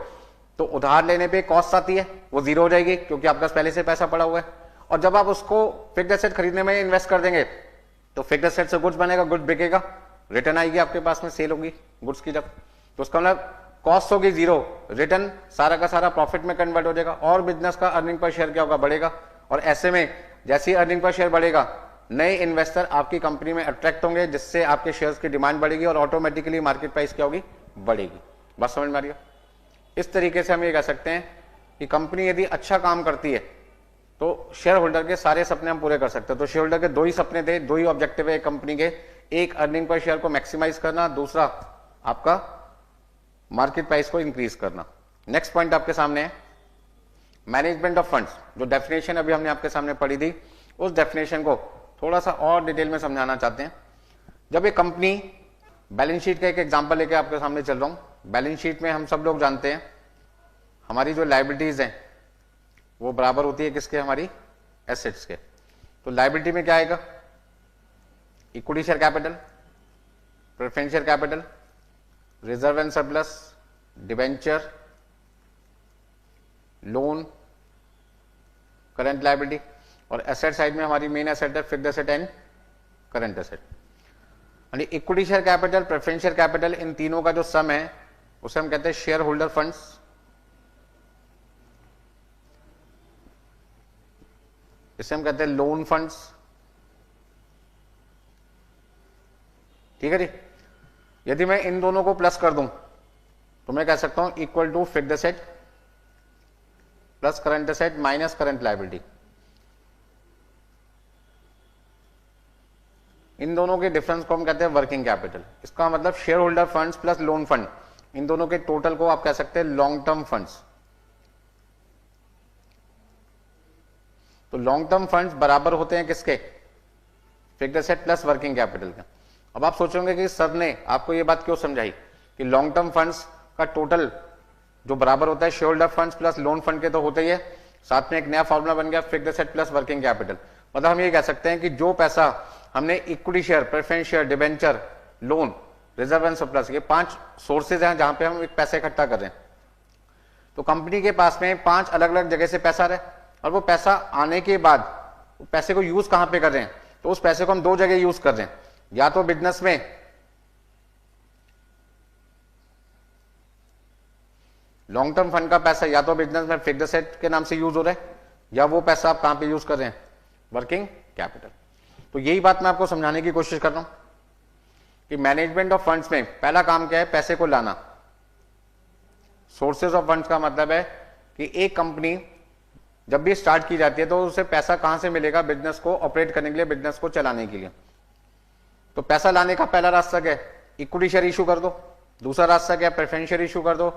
तो उधार लेने पे कॉस्ट आती है, वो जीरो हो जाएगी क्योंकि आपके पास पहले से पैसा पड़ा हुआ है। और जब आप उसको फिक्स्ड एसेट खरीदने में इन्वेस्ट कर देंगे तो फिक्स्ड एसेट से गुड्स बनेगा, गुड्स बिकेगा, रिटर्न आएगी आपके पास में, सेल होगी गुड्स की जब, तो उसका मतलब कॉस्ट होगी जीरो, रिटर्न सारा का सारा प्रॉफिट में कन्वर्ट हो जाएगा, और बिजनेस का अर्निंग पर शेयर क्या होगा, बढ़ेगा। और ऐसे में जैसे अर्निंग पर शेयर बढ़ेगा, नए इन्वेस्टर आपकी कंपनी में अट्रैक्ट होंगे, जिससे आपके शेयर्स की डिमांड बढ़ेगी और ऑटोमेटिकली मार्केट प्राइस क्या होगी, बढ़ेगी। बात समझ में आ रही है। इस तरीके से हम ये कह सकते हैं कि कंपनी यदि अच्छा काम करती है तो शेयर होल्डर के सारे सपने हम पूरे कर सकते हैं। तो शेयर होल्डर के दो ही सपने थे, दो ही ऑब्जेक्टिव है कंपनी के, एक अर्निंग पर शेयर को मैक्सिमाइज करना, दूसरा आपका मार्केट प्राइस को इंक्रीज करना। नेक्स्ट पॉइंट आपके सामने है मैनेजमेंट ऑफ फंड्स। जो डेफिनेशन अभी हमने आपके सामने पढ़ी थी, उस डेफिनेशन को थोड़ा सा और डिटेल में समझाना चाहते हैं। जब एक कंपनी, बैलेंस शीट का एक एग्जांपल लेके आपके सामने चल रहा हूं। बैलेंस शीट में हम सब लोग जानते हैं हमारी जो लायबिलिटीज हैं वो बराबर होती है किसके, हमारी एसेट्स के। तो लायबिलिटी में क्या आएगा, equity share capital, preference share capital, reserve and surplus, debenture, loan, current liability. और एसेट साइड में हमारी मेन एसेट है fixed asset and current asset. यानी equity share capital, preference share capital, इन तीनों का जो सम है उसे हम कहते हैं शेयर होल्डर फंड्स। इसे हम कहते हैं लोन फंड्स। ठीक है जी। यदि मैं इन दोनों को प्लस कर दूं तो मैं कह सकता हूं equal to fixed asset plus current asset minus current liability. इन दोनों के डिफरेंस को हम कहते हैं वर्किंग कैपिटल। इसका मतलब share holder funds plus loan fund, इन दोनों के टोटल को आप कह सकते हैं लॉन्ग टर्म फंड्स। तो लॉन्ग टर्म फंड्स बराबर होते हैं किसके, fixed asset plus working capital का। अब आप सोचोगे कि सर ने आपको ये बात क्यों समझाई कि लॉन्ग टर्म फंड्स का टोटल जो बराबर होता है share holder funds plus loan fund के, तो होते ही है, साथ में एक नया फॉर्मूला बन गया fixed asset plus working capital. मतलब हम ये कह सकते हैं कि जो पैसा हमने equity share, preference share, debenture, loan, reserve and surplus, ये 5 सोर्सेज हैं जहां पे हम एक पैसे इकट्ठा कर रहे हैं। तो कंपनी के पास में 5 अलग अलग जगह से पैसा आ रहा है, और वो पैसा आने के बाद पैसे को यूज कहां पे कर रहे हैं, तो उस पैसे को हम 2 जगह यूज कर रहे हैं। या तो बिजनेस में, लॉन्ग टर्म फंड का पैसा या तो बिजनेस में फिक्स्ड एसेट के नाम से यूज हो रहा है, या वो पैसा आप कहां पे यूज कर रहे हैं, वर्किंग कैपिटल। तो यही बात मैं आपको समझाने की कोशिश कर रहा हूं कि मैनेजमेंट ऑफ फंड्स में पहला काम क्या है, पैसे को लाना। सोर्सेज ऑफ फंड्स का मतलब है कि एक कंपनी जब भी स्टार्ट की जाती है तो उसे पैसा कहां से मिलेगा, बिजनेस को ऑपरेट करने के लिए, बिजनेस को चलाने के लिए। तो पैसा लाने का पहला रास्ता क्या है, इक्विटी शेयर इशू कर दो। दूसरा रास्ता क्या है, प्रेफरेंस शेयर इशू कर दो,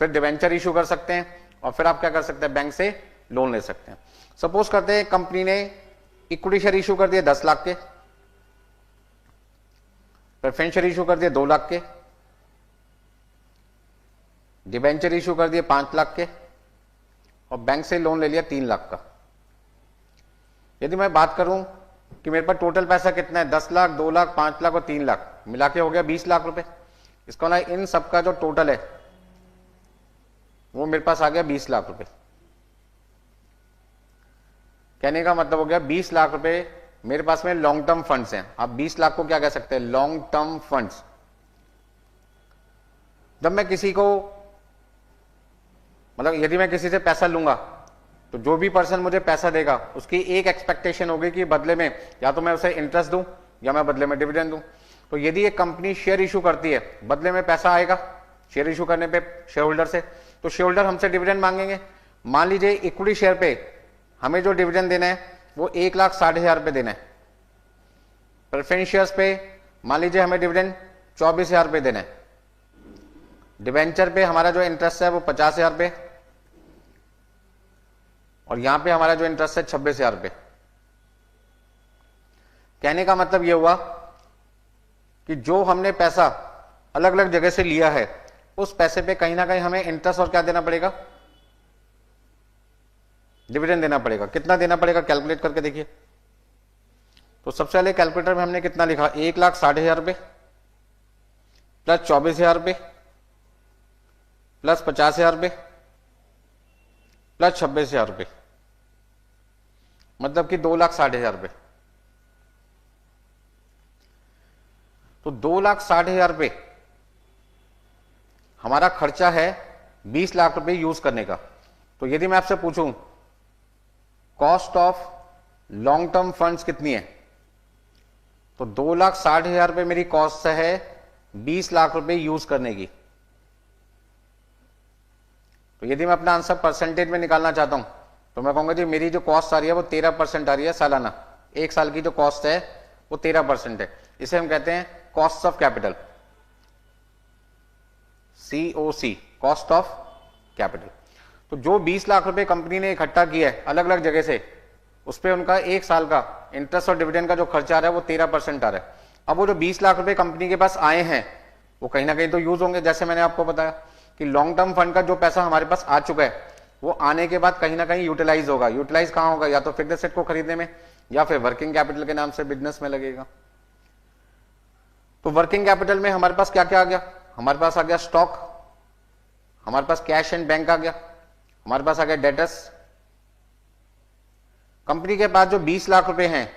फिर डिबेंचर इशू कर सकते हैं, और फिर आप क्या कर सकते हैं, बैंक से लोन ले सकते हैं। सपोज करते हैं कंपनी ने इक्विटी शेयर इशू कर दिए 10 लाख के, प्रेफरेंस शेयर इशू कर दिए 2 लाख के, डिबेंचर इशू कर दिए 5 लाख के और बैंक से लोन ले लिया 3 लाख का। यदि मैं बात करूं कि मेरे पास टोटल पैसा कितना है, 10 लाख, 2 लाख, 5 लाख और 3 लाख मिला के हो गया 20 लाख रुपए। इसका मतलब इन सबका जो टोटल है वो मेरे पास आ गया 20 लाख रुपए। कहने का मतलब हो गया 20 लाख रुपए मेरे पास में लॉन्ग टर्म फंड्स हैं। आप 20 लाख को क्या कह सकते हैं, लॉन्ग टर्म फंड्स। जब मैं किसी को मतलब यदि मैं किसी से पैसा लूंगा तो जो भी पर्सन मुझे पैसा देगा उसकी एक एक्सपेक्टेशन होगी कि बदले में या तो मैं उसे इंटरेस्ट दूं या मैं बदले में डिविडेंड दूं। तो यदि एक कंपनी शेयर इशू करती है, बदले में पैसा आएगा शेयर इशू करने पे शेयर होल्डर से, तो शेयर होल्डर हमसे डिविडेंड मांगेंगे। मान लीजिए इक्विटी शेयर पे हमें जो डिविडेंड देना है वो 1,60,000 रुपए देना है। प्रेफरेंस शेयर्स पे मान लीजिए हमें डिविडेंड 24,000 रुपए देना है। डिवेंचर पे हमारा जो इंटरेस्ट है वो 50,000 रुपए और यहां पे हमारा जो इंटरेस्ट है 26,000 रुपए। कहने का मतलब ये हुआ कि जो हमने पैसा अलग अलग जगह से लिया है उस पैसे पे कहीं ना कहीं हमें इंटरेस्ट और क्या देना पड़ेगा, डिविडेंड देना पड़ेगा। कितना देना पड़ेगा कैलकुलेट करके देखिए। तो सबसे पहले कैलकुलेटर में हमने कितना लिखा, 1,60,000 रुपए प्लस 24,000 रुपए प्लस 50,000 रुपए प्लस 26,000 रुपए, मतलब कि 2,60,000 रुपए। तो 2,60,000 रुपए हमारा खर्चा है 20 लाख रुपए यूज करने का। तो यदि मैं आपसे पूछूं cost of long term funds कितनी है, तो 2,60,000 रुपए मेरी कॉस्ट है 20 लाख रुपए यूज करने की। तो यदि मैं अपना आंसर परसेंटेज में निकालना चाहता हूं तो मैं कहूंगा जी मेरी जो कॉस्ट आ रही है वो 13% आ रही है सालाना। एक साल की जो कॉस्ट है वो 13% है। इसे हम कहते हैं cost of capital, COC, cost of capital. तो जो 20 लाख रुपए कंपनी ने इकट्ठा किया है अलग अलग जगह से, उस पर उनका एक साल का इंटरेस्ट और डिविडेंड का जो खर्चा आ रहा है वो 13% आ रहा है। अब वो जो 20 लाख रुपए कंपनी के पास आए हैं वो कहीं ना कहीं तो यूज होंगे। जैसे मैंने आपको बताया कि लॉन्ग टर्म फंड का जो पैसा हमारे पास आ चुका है वो आने के बाद कहीं ना कहीं यूटिलाइज होगा। यूटिलाइज कहां होगा, या तो फिक्स्ड एसेट को खरीदने में या फिर वर्किंग कैपिटल के नाम से बिजनेस में लगेगा। तो वर्किंग कैपिटल में हमारे पास क्या क्या आ गया, हमारे पास आ गया स्टॉक, हमारे पास कैश एंड बैंक आ गया, हमारे पास आ गया डेटर्स। कंपनी के पास जो 20 लाख रुपए हैं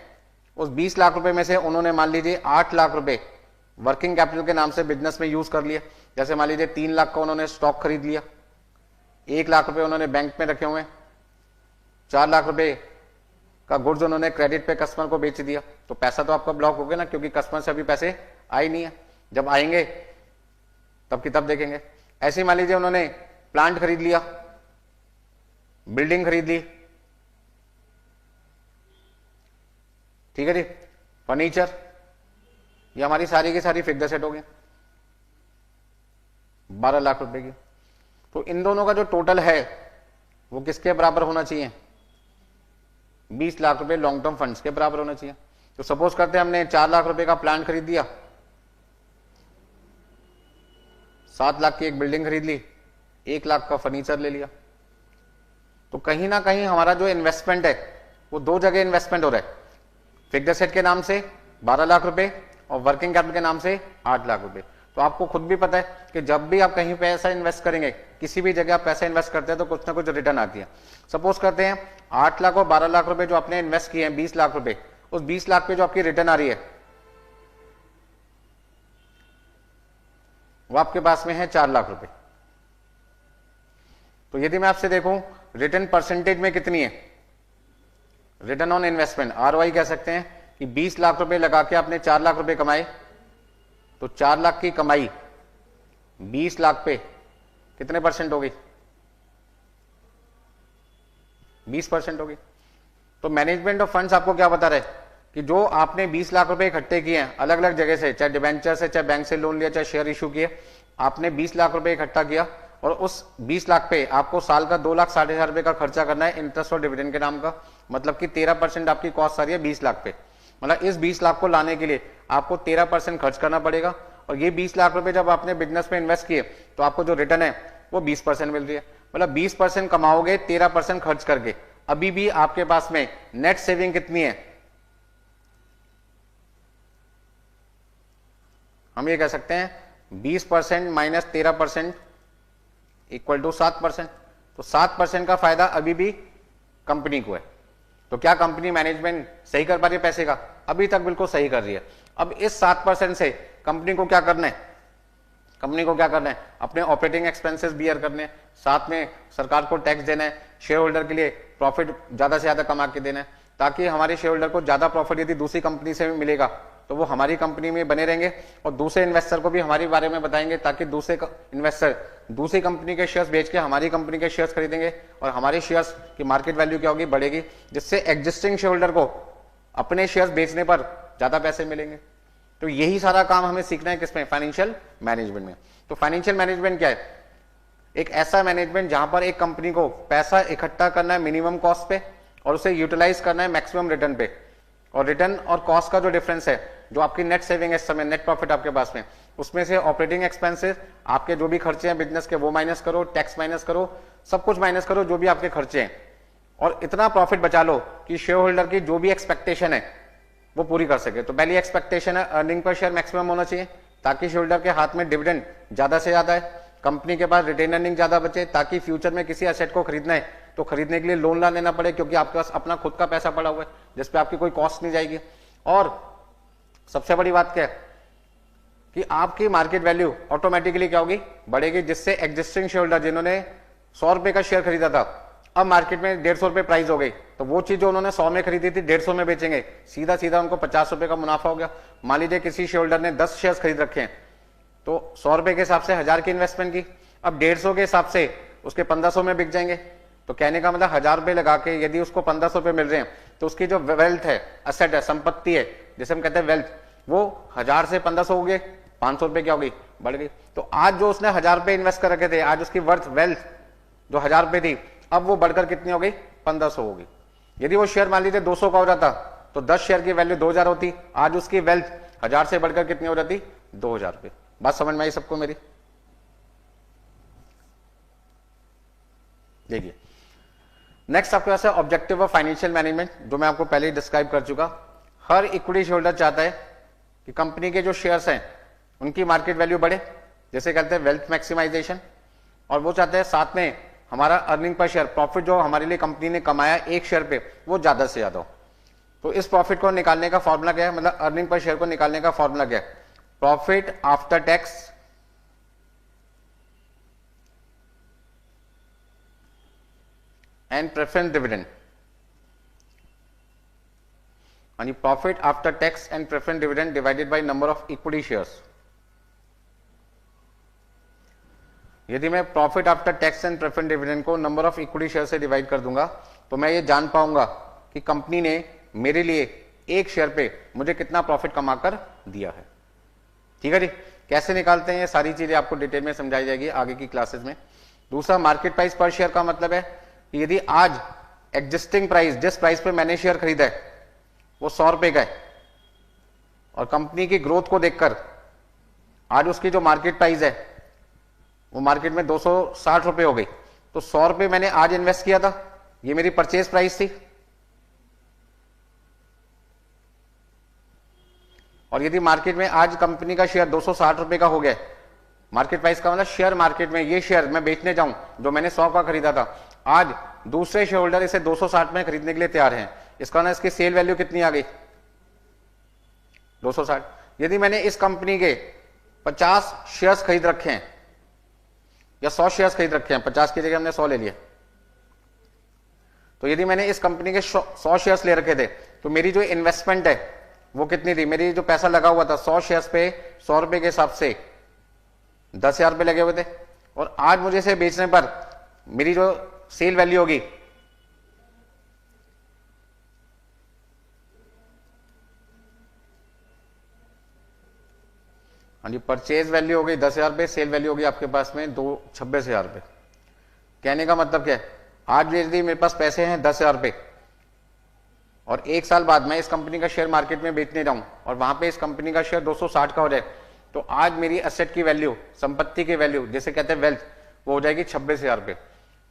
उस 20 लाख रुपए में से उन्होंने मान लीजिए 8 लाख रुपए वर्किंग कैपिटल के नाम से बिजनेस में यूज कर लिया। जैसे मान लीजिए 3 लाख का उन्होंने स्टॉक खरीद लिया, 1 लाख रुपए उन्होंने बैंक में रखे हुए, 4 लाख रुपए का गुड्स उन्होंने क्रेडिट पे कस्टमर को बेच दिया। तो पैसा तो आपका ब्लॉक हो गया ना, क्योंकि कस्टमर से अभी पैसे आए नहीं है। जब आएंगे तब की तब देखेंगे। ऐसे मान लीजिए उन्होंने प्लांट खरीद लिया, बिल्डिंग खरीद ली, ठीक है जी, फर्नीचर, ये हमारी सारी की सारी फिक्स्ड एसेट हो गई 12 लाख रुपए की। तो इन दोनों का जो टोटल है वो किसके बराबर होना चाहिए, 20 लाख रुपए लॉन्ग टर्म फंड्स के बराबर होना चाहिए। तो सपोज करते हैं हमने 4 लाख रुपए का प्लांट खरीद दिया, 7 लाख की एक बिल्डिंग खरीद ली, 1 लाख का फर्नीचर ले लिया। तो कहीं ना कहीं हमारा जो इन्वेस्टमेंट है वो दो जगह इन्वेस्टमेंट हो रहा है, फिक्स्ड एसेट के नाम से 12 लाख रुपए और वर्किंग कैपिटल के नाम से 8 लाख रुपए। तो आपको खुद भी पता है कि जब भी आप कहीं पैसा इन्वेस्ट करेंगे, किसी भी जगह आप पैसा इन्वेस्ट करते हैं तो कुछ ना कुछ रिटर्न आती है। सपोज करते हैं 8 लाख और 12 लाख रुपए जो आपने इन्वेस्ट किए हैं 20 लाख रुपए, उस 20 लाख पे जो आपकी रिटर्न आ रही है वो आपके पास में है 4 लाख रुपए। तो यदि मैं आपसे देखूं रिटर्न परसेंटेज में कितनी है, रिटर्न ऑन इन्वेस्टमेंट, ROI कह सकते हैं कि 20 लाख रुपए लगा के आपने 4 लाख रुपए कमाए, तो 4 लाख की कमाई 20 लाख पे कितने परसेंट हो गई, 20% हो गई। तो मैनेजमेंट ऑफ फंड्स आपको क्या बता रहे हैं कि जो आपने 20 लाख रुपए इकट्ठे किए हैं अलग अलग जगह से, चाहे डिबेंचर से, चाहे बैंक से लोन लिया, चाहे शेयर इशू किए, आपने 20 लाख रुपए इकट्ठा किया और उस 20 लाख पे आपको साल का 2,60,000 रुपए का खर्चा करना है इंटरेस्ट और डिविडेंड के नाम का। मतलब कि 13% आपकी कॉस्ट आ रही है 20 लाख पे। मतलब इस 20 लाख को लाने के लिए आपको 13% खर्च करना पड़ेगा। और ये 20 लाख रुपए जब आपने बिजनेस में इन्वेस्ट किए तो आपको जो रिटर्न है वो 20% मिल रही है। मतलब 20% कमाओगे 13% खर्च करके, अभी भी आपके पास में नेट सेविंग कितनी है? हम ये कह सकते हैं 20% माइनस 13% इक्वल टू 7%। तो 7% का फायदा अभी भी कंपनी को है। तो क्या कंपनी मैनेजमेंट सही कर पा रही है पैसे का? अभी तक बिल्कुल सही कर रही है। अब इस 7% से कंपनी को क्या करना है? कंपनी को क्या करना है? अपने ऑपरेटिंग एक्सपेंसेस बियर करने, साथ में सरकार को टैक्स देना है, शेयर होल्डर के लिए प्रॉफिट ज्यादा से ज्यादा कमा के देना है, ताकि हमारे शेयर होल्डर को ज्यादा प्रॉफिट यदि दूसरी कंपनी से मिलेगा तो वो हमारी कंपनी में बने रहेंगे और दूसरे इन्वेस्टर को भी हमारे बारे में बताएंगे, ताकि दूसरे इन्वेस्टर दूसरी कंपनी के शेयर्स बेच के हमारी कंपनी के शेयर्स खरीदेंगे और हमारे शेयर्स की मार्केट वैल्यू क्या होगी? बढ़ेगी, जिससे एग्जिस्टिंग शेयर होल्डर को अपने शेयर्स बेचने पर ज्यादा पैसे मिलेंगे। तो यही सारा काम हमें सीखना है किसमें? फाइनेंशियल मैनेजमेंट में। तो फाइनेंशियल मैनेजमेंट क्या है? एक ऐसा मैनेजमेंट जहां पर एक कंपनी को पैसा इकट्ठा करना है मिनिमम कॉस्ट पे और उसे यूटिलाइज करना है मैक्सिमम रिटर्न पे, और रिटर्न और कॉस्ट का जो डिफरेंस है, जो आपकी नेट सेविंग है इस समय, नेट प्रॉफिट आपके पास में, उसमें से ऑपरेटिंग एक्सपेंसेस, आपके जो भी खर्चे हैं बिजनेस के वो माइनस करो, टैक्स माइनस करो, सब कुछ माइनस करो जो भी आपके खर्चे हैं, और इतना प्रॉफिट बचा लो कि शेयर होल्डर की जो भी एक्सपेक्टेशन है वो पूरी कर सके। तो पहली एक्सपेक्टेशन है अर्निंग पर शेयर मैक्सिमम होना चाहिए, ताकि शेयर होल्डर के हाथ में डिविडेंड ज्यादा से ज्यादा है, कंपनी के पास रिटेन अर्निंग ज्यादा बचे, ताकि फ्यूचर में किसी एसेट को खरीदना है तो खरीदने के लिए लोन ना लेना पड़े, क्योंकि आपके पास अपना खुद का पैसा पड़ा हुआ है जिसपे आपकी कोई कॉस्ट नहीं जाएगी। और सबसे बड़ी बात क्या है कि आपकी मार्केट वैल्यू ऑटोमेटिकली क्या होगी? बढ़ेगी, जिससे एग्जिस्टिंग शेयर होल्डर जिन्होंने 100 रुपए का शेयर खरीदा था, अब मार्केट में 150 रुपए प्राइस हो गई, तो वो चीज जो उन्होंने 100 में खरीदी थी 150 में बेचेंगे, सीधा सीधा उनको 50 रुपए का मुनाफा हो गया। मान लीजिए किसी शेयर होल्डर ने 10 शेयर्स खरीद रखे हैं, तो 100 रुपए के हिसाब से 1000 की इन्वेस्टमेंट की, अब 150 के हिसाब से उसके 1500 में बिक जाएंगे। तो कहने का मतलब 1000 रुपए लगा के यदि उसको 1500 रुपए मिल रहे हैं, तो उसकी जो वेल्थ है, असेट है, संपत्ति है, जिसे हम कहते हैं वेल्थ, वो 1000 से 1500 हो गए, 500 रुपए क्या हो गई? बढ़ गई। तो आज जो उसने 1000 रुपए इन्वेस्ट कर रखे थे, आज उसकी वर्थ वेल्थ जो 1000 रुपए थी, अब वो बढ़कर कितनी हो गई? 1500 हो गई। यदि वो शेयर मान लीजिए 200 का हो जाता तो 10 शेयर की वैल्यू 2000 होती, आज उसकी वेल्थ 1000 से बढ़कर कितनी हो जाती? 2000 रुपए। बात समझ में आई सबको मेरी? देखिए नेक्स्ट आपके पास है ऑब्जेक्टिव ऑफ फाइनेंशियल मैनेजमेंट, जो मैं आपको पहले ही डिस्क्राइब कर चुका। हर इक्विटी शेयर होल्डर चाहता है कि कंपनी के जो शेयर्स हैं उनकी मार्केट वैल्यू बढ़े, जैसे कहते हैं वेल्थ मैक्सिमाइजेशन, और वो चाहते हैं साथ में हमारा अर्निंग पर शेयर, प्रॉफिट जो हमारे लिए कंपनी ने कमाया एक शेयर पे, वो ज्यादा से ज्यादा हो। तो इस प्रॉफिट को निकालने का फॉर्मूला क्या है? मतलब अर्निंग पर शेयर को निकालने का फॉर्मूला क्या है? Profit after tax and preference dividend, यानी profit after tax and preference dividend divided by number of equity shares. यदि मैं profit after tax and preference dividend को नंबर ऑफ इक्विटी शेयर से डिवाइड कर दूंगा, तो मैं ये जान पाऊंगा कि कंपनी ने मेरे लिए एक शेयर पे मुझे कितना प्रॉफिट कमाकर दिया है। ठीक है जी। कैसे निकालते हैं ये सारी चीजें आपको डिटेल में समझाई जाएगी आगे की क्लासेस में। दूसरा, मार्केट प्राइस पर शेयर का मतलब है कि यदि आज एग्जिस्टिंग प्राइस, जिस प्राइस पे मैंने शेयर खरीदा है, वो 100 रुपए का है, और कंपनी की ग्रोथ को देखकर आज उसकी जो मार्केट प्राइस है वो मार्केट में 260 रुपए हो गई, तो 100 रुपए मैंने आज इन्वेस्ट किया था, ये मेरी परचेज प्राइस थी। और यदि मार्केट में आज कंपनी का शेयर 260 रुपए का हो गया, मार्केट प्राइस का मतलब शेयर मार्केट में ये शेयर मैं बेचने जाऊं जो मैंने 100 का खरीदा था, आज दूसरे शेयर होल्डर इसे 260 में खरीदने के लिए तैयार हैं, इसका ना इसकी सेल वैल्यू कितनी आ गई? 260। यदि मैंने इस कंपनी के 50 शेयर्स खरीद रखे हैं या 100 शेयर्स खरीद रखे हैं, 50 की जगह हमने 100 ले लिया, तो यदि मैंने इस कंपनी के 100 शेयर्स ले रखे थे, तो मेरी जो इन्वेस्टमेंट है वो कितनी थी? मेरी जो पैसा लगा हुआ था 100 शेयर्स पे 100 रुपए के हिसाब से 10,000 रुपए लगे हुए थे, और आज मुझे इसे बेचने पर मेरी जो सेल वैल्यू होगी हाँ जी, परचेज वैल्यू हो गई 10,000 रुपए, सेल वैल्यू होगी आपके पास में 26,000 रुपए। कहने का मतलब क्या है? आज यदि मेरे पास पैसे हैं 10,000 रुपए और एक साल बाद मैं इस कंपनी का शेयर मार्केट में बेचने जाऊं और वहां पे इस कंपनी का शेयर 260 का हो जाए, तो आज मेरी एसेट की वैल्यू, संपत्ति की वैल्यू जिसे कहते हैं वेल्थ, वो हो जाएगी 26,000 रुपये।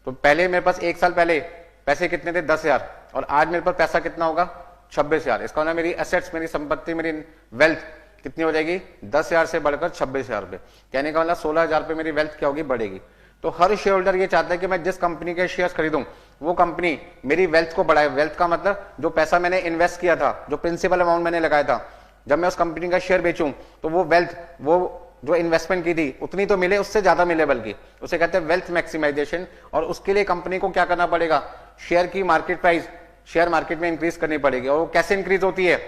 तो पहले मेरे पास 1 साल पहले पैसे कितने थे 10,000 और आज मेरे पास पैसा कितना होगा 26,000। इसका मतलब मेरी एसेट्स, मेरी संपत्ति, मेरी वेल्थ कितनी हो जाएगी 10,000 से बढ़कर 26,000 रुपये। कहने का मतलब 16,000 रुपये मेरी वेल्थ क्या होगी, बढ़ेगी। तो हर शेयर होल्डर ये चाहता है कि मैं जिस कंपनी के शेयर्स खरीदूं वो कंपनी मेरी वेल्थ को बढ़ाए। वेल्थ का मतलब जो पैसा मैंने इन्वेस्ट किया था, जो प्रिंसिपल अमाउंट मैंने लगाया था, जब मैं उस कंपनी का शेयर बेचूं तो वो वेल्थ, वो जो इन्वेस्टमेंट की थी उतनी तो मिले, उससे ज्यादा मिले, बल्कि उसे कहते हैं वेल्थ मैक्सिमाइजेशन। और उसके लिए कंपनी को क्या करना पड़ेगा, शेयर की मार्केट प्राइस शेयर मार्केट में इंक्रीज करनी पड़ेगी। और वो कैसे इंक्रीज होती है,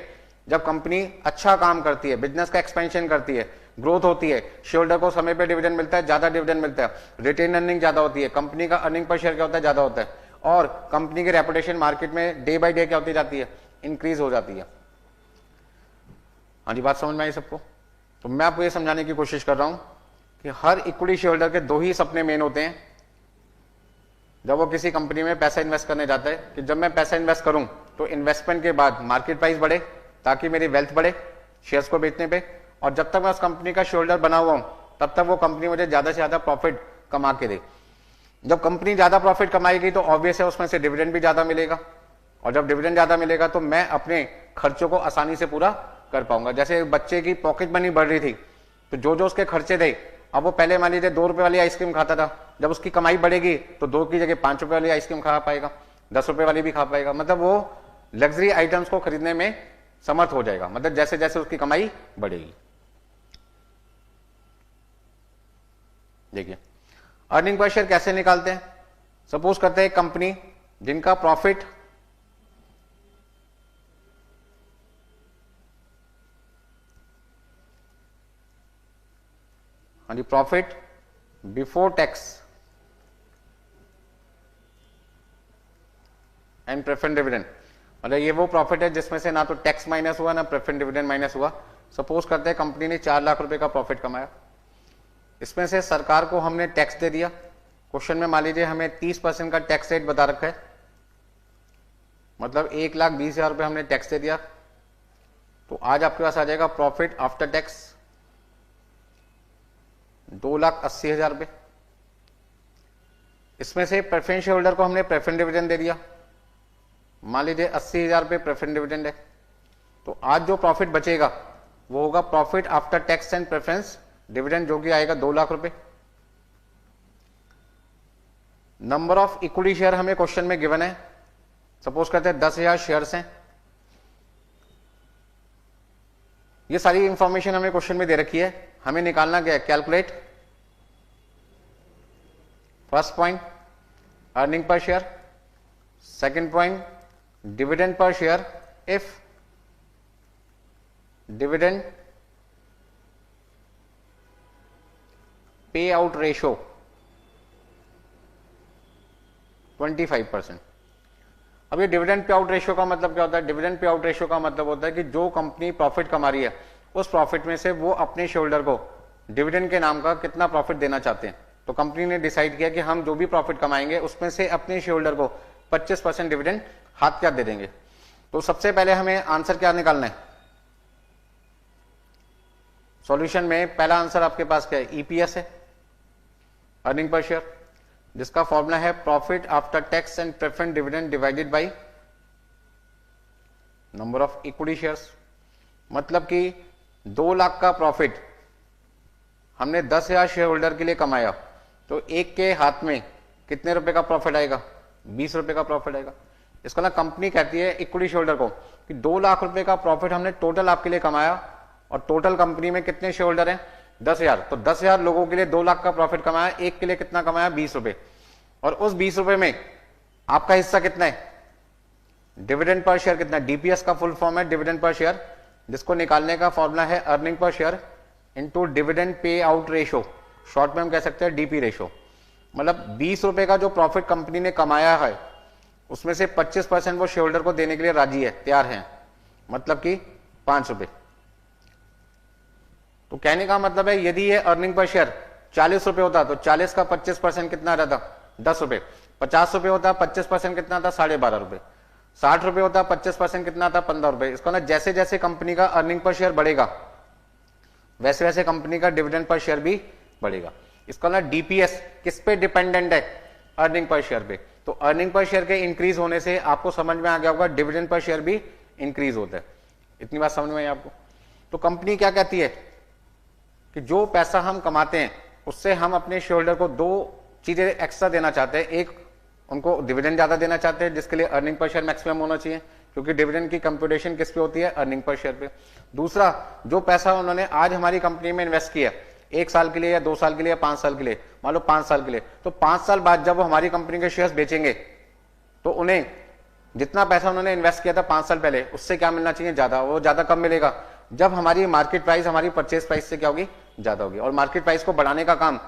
जब कंपनी अच्छा काम करती है, बिजनेस का एक्सपेंशन करती है, ग्रोथ होती है, शेयर होल्डर को समय पे डिविडेंड मिलता है, ज्यादा डिविडेंड मिलता है, रिटेन अर्निंग ज्यादा होती है, कंपनी का अर्निंग पर शेयर क्या होता है, ज्यादा होता है, और कंपनी की रेपुटेशन मार्केट में डे बाय डे क्या होती जाती है, इंक्रीज हो जाती है। हाँ जी, बात समझ में आई सबको? तो मैं आपको ये समझाने की कोशिश कर रहा हूं कि हर इक्विटी शेयर होल्डर के 2 ही सपने मेन होते हैं जब वो किसी कंपनी में पैसा इन्वेस्ट करने जाता है, कि जब मैं पैसा इन्वेस्ट करूं तो इन्वेस्टमेंट के बाद मार्केट प्राइस बढ़े ताकि मेरी वेल्थ बढ़े शेयर्स को बेचने पे, और जब तक मैं उस कंपनी का शेयर होल्डर बना हुआ हूं तब तक वो कंपनी मुझे ज्यादा से ज्यादा प्रॉफिट कमा के दे। जब कंपनी ज्यादा प्रॉफिट कमाएगी तो ऑब्वियस है उसमें से डिविडेंड भी ज्यादा मिलेगा, और जब डिविडेंड ज्यादा मिलेगा तो मैं अपने खर्चों को आसानी से पूरा कर पाऊंगा। जैसे बच्चे की पॉकेट मनी बढ़ रही थी तो जो जो उसके खर्चे थे, अब वो पहले मान लीजिए 2 रुपए वाली आइसक्रीम खाता था, जब उसकी कमाई बढ़ेगी तो 2 की जगह 5 रुपए वाली आइसक्रीम खा पाएगा, 10 रुपए वाली भी खा पाएगा। मतलब वो लग्जरी आइटम्स को खरीदने में समर्थ हो जाएगा, मतलब जैसे जैसे उसकी कमाई बढ़ेगी। देखिए अर्निंग पर शेयर कैसे निकालते हैं। सपोज करते हैं कंपनी जिनका profit profit before tax and preference dividend, मतलब ये वो प्रॉफिट है जिसमें से ना तो टैक्स माइनस हुआ ना प्रेफरेंस डिविडेंड माइनस हुआ। सपोज करते हैं कंपनी ने 4 लाख रुपए का प्रॉफिट कमाया, इसमें से सरकार को हमने टैक्स दे दिया। क्वेश्चन में मान लीजिए हमें 30% का टैक्स रेट बता रखा है, मतलब 1,20,000 रुपए हमने टैक्स दे दिया। तो आज आपके पास आ जाएगा प्रॉफिट आफ्टर टैक्स 2,80,000 रुपए। इसमें से प्रेफरेंस शेयर होल्डर को हमने प्रेफरेंस डिविडेंड दे दिया, मान लीजिए 80,000 रुपए प्रेफरेंस डिविडेंड है। तो आज जो प्रॉफिट बचेगा वो होगा profit after tax and preference dividend, जो कि आएगा 2 लाख रुपए। नंबर ऑफ इक्विटी शेयर हमें क्वेश्चन में गिवन है, सपोज करते हैं 10,000 शेयर्स हैं। ये सारी इंफॉर्मेशन हमें क्वेश्चन में दे रखी है, हमें निकालना क्या है, calculate first point earning per share, second point dividend per share if dividend pay out ratio 25%। अब ये डिविडेंड पे आउट रेशियो का मतलब क्या होता है, डिविडेंड पे आउट रेशियो का मतलब होता है कि जो कंपनी प्रॉफिट कमा रही है उस प्रॉफिट में से वो अपने शेयर होल्डर को डिविडेंड के नाम का कितना प्रॉफिट देना चाहते हैं। तो कंपनी ने डिसाइड किया कि हम जो भी प्रॉफिट कमाएंगे उसमें से अपने शेयर होल्डर को 25% डिविडेंड हाथ क्या दे देंगे। तो सबसे पहले हमें आंसर क्या निकालना है, सॉल्यूशन में पहला आंसर आपके पास क्या है, ईपीएस है, अर्निंग पर शेयर, जिसका फॉर्मूला है profit after tax and preference dividend divided by number of equity shares. मतलब कि 2 लाख का प्रॉफिट हमने 10,000 शेयर होल्डर के लिए कमाया, तो एक के हाथ में कितने रुपए का प्रॉफिट आएगा, 20 रुपए का प्रॉफिट आएगा। इसका ना कंपनी कहती है इक्विटी शेयर होल्डर को कि 2 लाख रुपए का प्रॉफिट हमने टोटल आपके लिए कमाया, और टोटल कंपनी में कितने शेयर होल्डर हैं, 10,000। तो 10,000 लोगों के लिए 2 लाख का प्रॉफिट कमाया, एक के लिए कितना कमाया, 20 रुपए। और उस 20 रुपए में आपका हिस्सा कितना है, डिविडेंड पर शेयर कितना, डीपीएस का फुल फॉर्म है डिविडेंड पर शेयर, जिसको निकालने का फॉर्मूला है earning per share into dividend pay out ratio, short में हम कह सकते हैं डीपी रेशो। मतलब 20 रुपए का जो प्रॉफिट कंपनी ने कमाया है उसमें से 25% वो शेयर होल्डर को देने के लिए राजी है, तैयार है, मतलब कि 5 रुपए। तो कहने का मतलब है यदि ये अर्निंग पर शेयर 40 रुपए होता तो 40 का 25% कितना रहता, 10 रुपए। 50 रुपए होता 25% कितना था, 12.5 रुपए। 60 रुपए होता 25% कितना था, 15 रुपए। इसको ना जैसे जैसे कंपनी का अर्निंग पर शेयर बढ़ेगा वैसे वैसे कंपनी का डिविडेंड पर शेयर भी बढ़ेगा। इसका ना डीपीएस किस पे डिपेंडेंट है, अर्निंग पर शेयर पे। तो अर्निंग पर शेयर के इंक्रीज होने से आपको समझ में आ गया होगा डिविडेंड पर शेयर भी इंक्रीज होता है। इतनी बात समझ में आई आपको। तो कंपनी क्या कहती है कि जो पैसा हम कमाते हैं उससे हम अपने शेयर होल्डर को दो चीजें एक्स्ट्रा देना चाहते हैं। एक, उनको डिविडेंड ज्यादा देना चाहते हैं जिसके लिए अर्निंग पर शेयर मैक्सिमम होना चाहिए, क्योंकि डिविडेंड की कंप्यूटेशन किस पे होती है, अर्निंग पर शेयर पे। दूसरा, जो पैसा उन्होंने आज हमारी कंपनी में इन्वेस्ट किया 1 साल के लिए या 2 साल के लिए या 5 साल के लिए, मान लो 5 साल के लिए, तो 5 साल बाद जब वो हमारी कंपनी के शेयर्स बेचेंगे तो उन्हें जितना पैसा उन्होंने इन्वेस्ट किया था 5 साल पहले उससे क्या मिलना चाहिए, ज्यादा। वो ज्यादा कब मिलेगा, जब हमारी मार्केट प्राइस हमारी परचेज प्राइस से क्या होगी, ज्यादा होगी। और मार्केट प्राइस को बढ़ाने का काम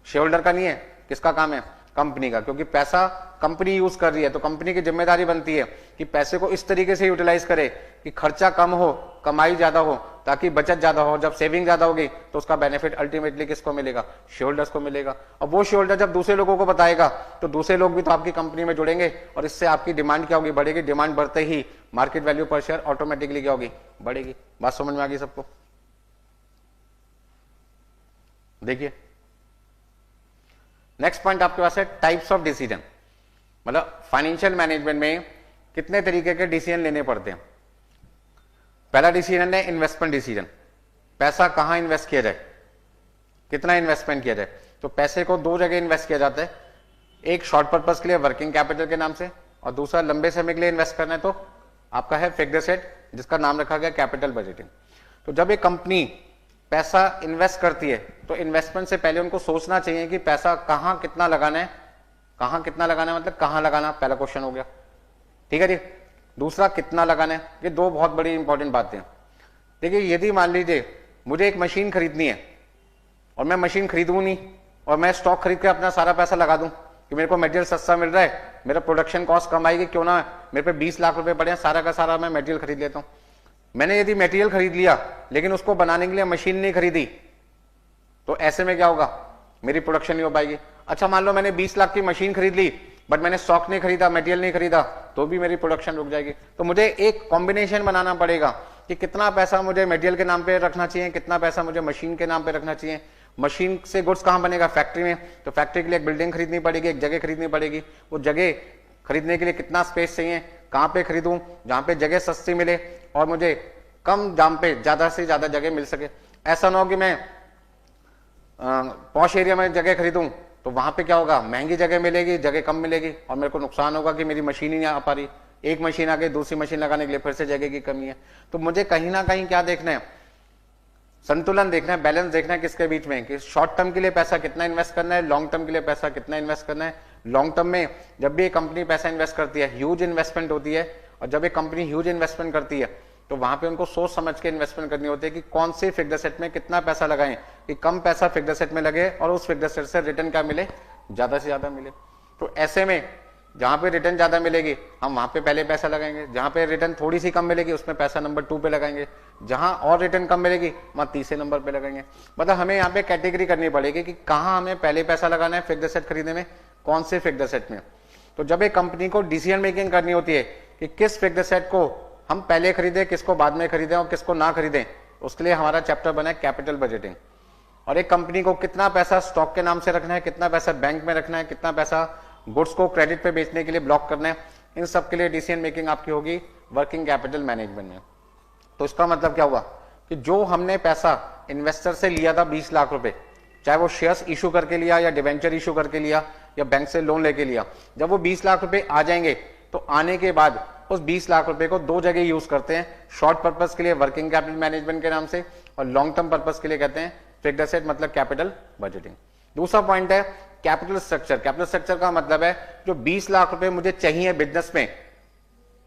शेयर होल्डर का नहीं है, किसका काम है, कंपनी का, क्योंकि पैसा कंपनी यूज कर रही है। तो कंपनी की जिम्मेदारी बनती है कि पैसे को इस तरीके से यूटिलाइज करे कि खर्चा कम हो, कमाई ज्यादा हो, ताकि बचत ज्यादा हो। जब सेविंग ज्यादा होगी तो उसका बेनिफिट अल्टीमेटली किसको मिलेगा, शेयर होल्डर्स को मिलेगा। और वो शेयर होल्डर जब दूसरे लोगों को बताएगा तो दूसरे लोग भी तो आपकी कंपनी में जुड़ेंगे और इससे आपकी डिमांड क्या होगी, बढ़ेगी। डिमांड बढ़ते ही मार्केट वैल्यू पर शेयर ऑटोमेटिकली क्या होगी, बढ़ेगी। बात समझ में आ गई सबको। देखिए नेक्स्ट पॉइंट आपके पास है टाइप्स ऑफ डिसीजन, मतलब फाइनेंशियल मैनेजमेंट में कितने तरीके के डिसीजन लेने पड़ते हैं। पहला डिसीजन है इन्वेस्टमेंट डिसीजन, पैसा कहां इन्वेस्ट किया जाए, कितना इन्वेस्टमेंट किया जाए। तो पैसे को दो जगह इन्वेस्ट किया जाता है, एक शॉर्ट पर्पस के लिए वर्किंग कैपिटल के नाम से, और दूसरा लंबे समय के लिए इन्वेस्ट करना है तो आपका है फिक्स्ड एसेट, जिसका नाम रखा गया कैपिटल बजटिंग। तो जब एक कंपनी पैसा इन्वेस्ट करती है तो इन्वेस्टमेंट से पहले उनको सोचना चाहिए कि पैसा कहां कितना लगाना है, कहां कितना लगाना है, मतलब कहां लगाना, पहला क्वेश्चन हो गया, ठीक है जी। दूसरा, कितना लगाना है। ये दो बहुत बड़ी इंपॉर्टेंट बातें हैं। देखिए यदि मान लीजिए मुझे एक मशीन खरीदनी है और मैं मशीन खरीदूं नहीं और मैं स्टॉक खरीद के अपना सारा पैसा लगा दूं कि मेरे को मटेरियल सस्ता मिल रहा है, मेरा प्रोडक्शन कॉस्ट कम आएगी, क्यों ना मेरे पे 20 लाख रुपए पड़े हैं, सारा का सारा मैं मटेरियल खरीद लेता हूं। मैंने यदि मटेरियल खरीद लिया लेकिन उसको बनाने के लिए मशीन नहीं खरीदी तो ऐसे में क्या होगा, मेरी प्रोडक्शन नहीं हो पाएगी। अच्छा मान लो मैंने 20 लाख की मशीन खरीद ली बट मैंने स्टॉक नहीं खरीदा, मटेरियल नहीं खरीदा, तो भी मेरी प्रोडक्शन रुक जाएगी। तो मुझे एक कॉम्बिनेशन बनाना पड़ेगा कि कितना पैसा मुझे मटेरियल के नाम पे रखना चाहिए, कितना पैसा मुझे मशीन के नाम पे रखना चाहिए। मशीन से गुड्स कहां बनेगा, फैक्ट्री में, तो फैक्ट्री के लिए एक बिल्डिंग खरीदनी पड़ेगी, एक जगह खरीदनी पड़ेगी। वो जगह खरीदने के लिए कितना स्पेस चाहिए, कहां पे खरीदूं, जहां पे जगह सस्ती मिले और मुझे कम दाम पे ज्यादा से ज्यादा जगह मिल सके। ऐसा ना हो कि मैं पॉश एरिया में जगह खरीदूं तो वहां पे क्या होगा, महंगी जगह मिलेगी, जगह कम मिलेगी और मेरे को नुकसान होगा कि मेरी मशीन ही नहीं आ पा रही, एक मशीन आ गई, दूसरी मशीन लगाने के लिए फिर से जगह की कमी है। तो मुझे कहीं ना कहीं क्या देखना है, संतुलन देखना है, बैलेंस देखना है किसके बीच में, कि शॉर्ट टर्म के लिए पैसा कितना इन्वेस्ट करना है, लॉन्ग टर्म के लिए पैसा कितना इन्वेस्ट करना है। लॉन्ग टर्म में जब भी एक कंपनी पैसा इन्वेस्ट करती है, ह्यूज इन्वेस्टमेंट होती है, और जब एक कंपनी ह्यूज इन्वेस्टमेंट करती है तो वहां पे उनको सोच समझ के इन्वेस्टमेंट करनी होती है कि कौन सी फिक्स्ड एसेट में कितना पैसा लगाएं कि कम पैसा फिक्स्ड एसेट में लगे और उस फिक्स्ड एसेट से रिटर्न क्या मिले, ज्यादा से ज्यादा मिले। तो ऐसे में जहां पे रिटर्न ज्यादा मिलेगी हम वहां पे पहले पैसा लगाएंगे, जहां पे रिटर्न थोड़ी सी कम मिलेगी उसमें पैसा नंबर 2 पे लगाएंगे, जहां और रिटर्न कम मिलेगी वहां तीसरे नंबर पे लगाएंगे। मतलब हमें यहाँ पे कैटेगरी करनी पड़ेगी कि कहाँ हमें पहले पैसा लगाना है फिक्स्ड एसेट खरीदने में, कौन से फिक्स्ड एसेट में। तो जब एक कंपनी को डिसीजन मेकिंग करनी होती है कि किस फिक्स्ड एसेट को हम पहले खरीदें, किसको बाद में खरीदें और किसको ना खरीदें, उसके लिए हमारा चैप्टर बना है कैपिटल बजटिंग। और एक कंपनी को कितना पैसा स्टॉक के नाम से रखना है, कितना पैसा बैंक में रखना है, कितना पैसा गुड्स को क्रेडिट पे बेचने के लिए ब्लॉक करना है, इन सब के लिए डिसीजन मेकिंग आपकी होगी वर्किंग कैपिटल मैनेजमेंट में। तो इसका मतलब क्या हुआ कि जो हमने पैसा इन्वेस्टर से लिया था 20 लाख रुपए, चाहे वो शेयर्स इशू करके लिया या डिवेंचर इशू करके लिया या बैंक से लोन लेके लिया, जब वो 20 लाख रुपए आ जाएंगे तो आने के बाद उस 20 लाख रुपए को दो जगह यूज करते हैं, शॉर्ट पर्पस के लिए वर्किंग कैपिटल मैनेजमेंट के नाम से और लॉन्ग टर्म पर्पस के लिए कहते हैं फिक्स्ड एसेट, मतलब कैपिटल बजटिंग। दूसरा पॉइंट है कैपिटल स्ट्रक्चर। कैपिटल स्ट्रक्चर का मतलब है जो 20 लाख रुपए मुझे चाहिए बिजनेस में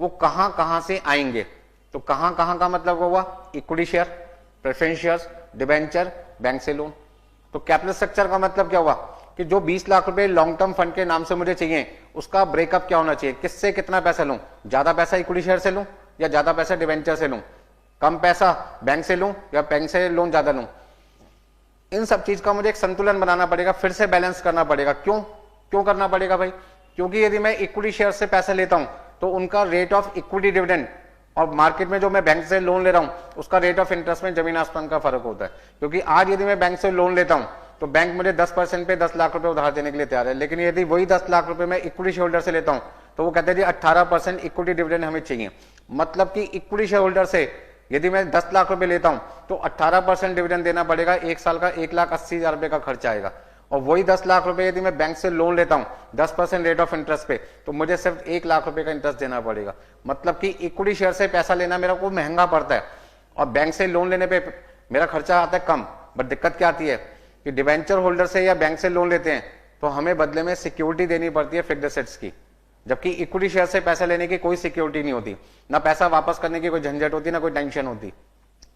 वो कहां कहां से आएंगे। तो कहां कहां का मतलब हुआ, equity share, preference shares, debenture, bank से लोन। तो कैपिटल स्ट्रक्चर का मतलब क्या हुआ कि जो 20 लाख रुपए लॉन्ग टर्म फंड के नाम से मुझे चाहिए उसका ब्रेकअप क्या होना चाहिए, किससे कितना पैसा लूं, ज्यादा पैसा इक्विटी शेयर से लूं या ज्यादा पैसा डिवेंचर से लूं, कम पैसा बैंक से लूं या बैंक से लोन ज्यादा लूं। इन सब चीज का मुझे एक संतुलन बनाना पड़ेगा, फिर से बैलेंस करना पड़ेगा। क्यों करना पड़ेगा भाई, क्योंकि यदि मैं इक्विटी शेयर से पैसा लेता हूं तो उनका रेट ऑफ इक्विटी डिविडेंड और मार्केट में जो मैं बैंक से लोन ले रहा हूं उसका रेट ऑफ इंटरेस्ट में जमीन आसमान का फर्क होता है। क्योंकि आज यदि मैं बैंक से लोन लेता हूं तो बैंक मुझे 10% पे 10 लाख रुपए उधार देने के लिए तैयार है। लेकिन यदि वही 10 लाख रुपए मैं इक्विटी शेयर होल्डर से लेता हूं तो वो कहते हैं जी 18% इक्विटी डिविडेंड हमें चाहिए। मतलब कि इक्विटी शेयर होल्डर से यदि मैं 10 लाख रुपए लेता हूं तो 18% डिविडेंड देना पड़ेगा, एक साल का 1,80,000 रुपए का खर्चा आएगा। और वही 10 लाख रुपए यदि मैं बैंक से लोन लेता हूं 10% रेट ऑफ इंटरेस्ट पे, तो मुझे सिर्फ 1 लाख रुपए का इंटरेस्ट देना पड़ेगा। मतलब कि इक्विटी शेयर से पैसा लेना मेरा को महंगा पड़ता है और बैंक से लोन लेने पे मेरा खर्चा आता है कम। बट दिक्कत क्या आती है कि डिवेंचर होल्डर से या बैंक से लोन लेते हैं तो हमें बदले में सिक्योरिटी देनी पड़ती है फिक्स्ड एसेट्स की, जबकि इक्विटी शेयर से पैसा लेने की कोई सिक्योरिटी नहीं होती, ना पैसा वापस करने की कोई झंझट होती, ना कोई टेंशन होती।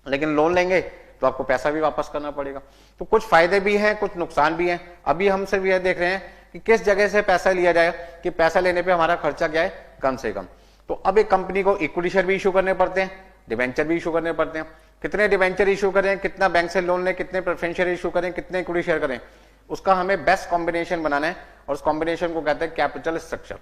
लेकिन लोन लेंगे तो आपको पैसा भी वापस करना पड़ेगा। तो कुछ फायदे भी हैं, कुछ नुकसान भी हैं। अभी हम सिर्फ यह देख रहे हैं कि किस जगह से पैसा लिया जाए कि पैसा लेने पे हमारा खर्चा क्या है, कम से कम। तो अब एक कंपनी को इक्विटी शेयर भी इशू करने पड़ते हैं, डिवेंचर भी इशू करने पड़ते हैं। कितने डिवेंचर इशू करें, कितना बैंक से लोन लें, कितने प्रेफरेंस शेयर इशू करें, कितने इक्विटी शेयर करें, उसका हमें बेस्ट कॉम्बिनेशन बनाना है और उस कॉम्बिनेशन को कहते हैं कैपिटल स्ट्रक्चर।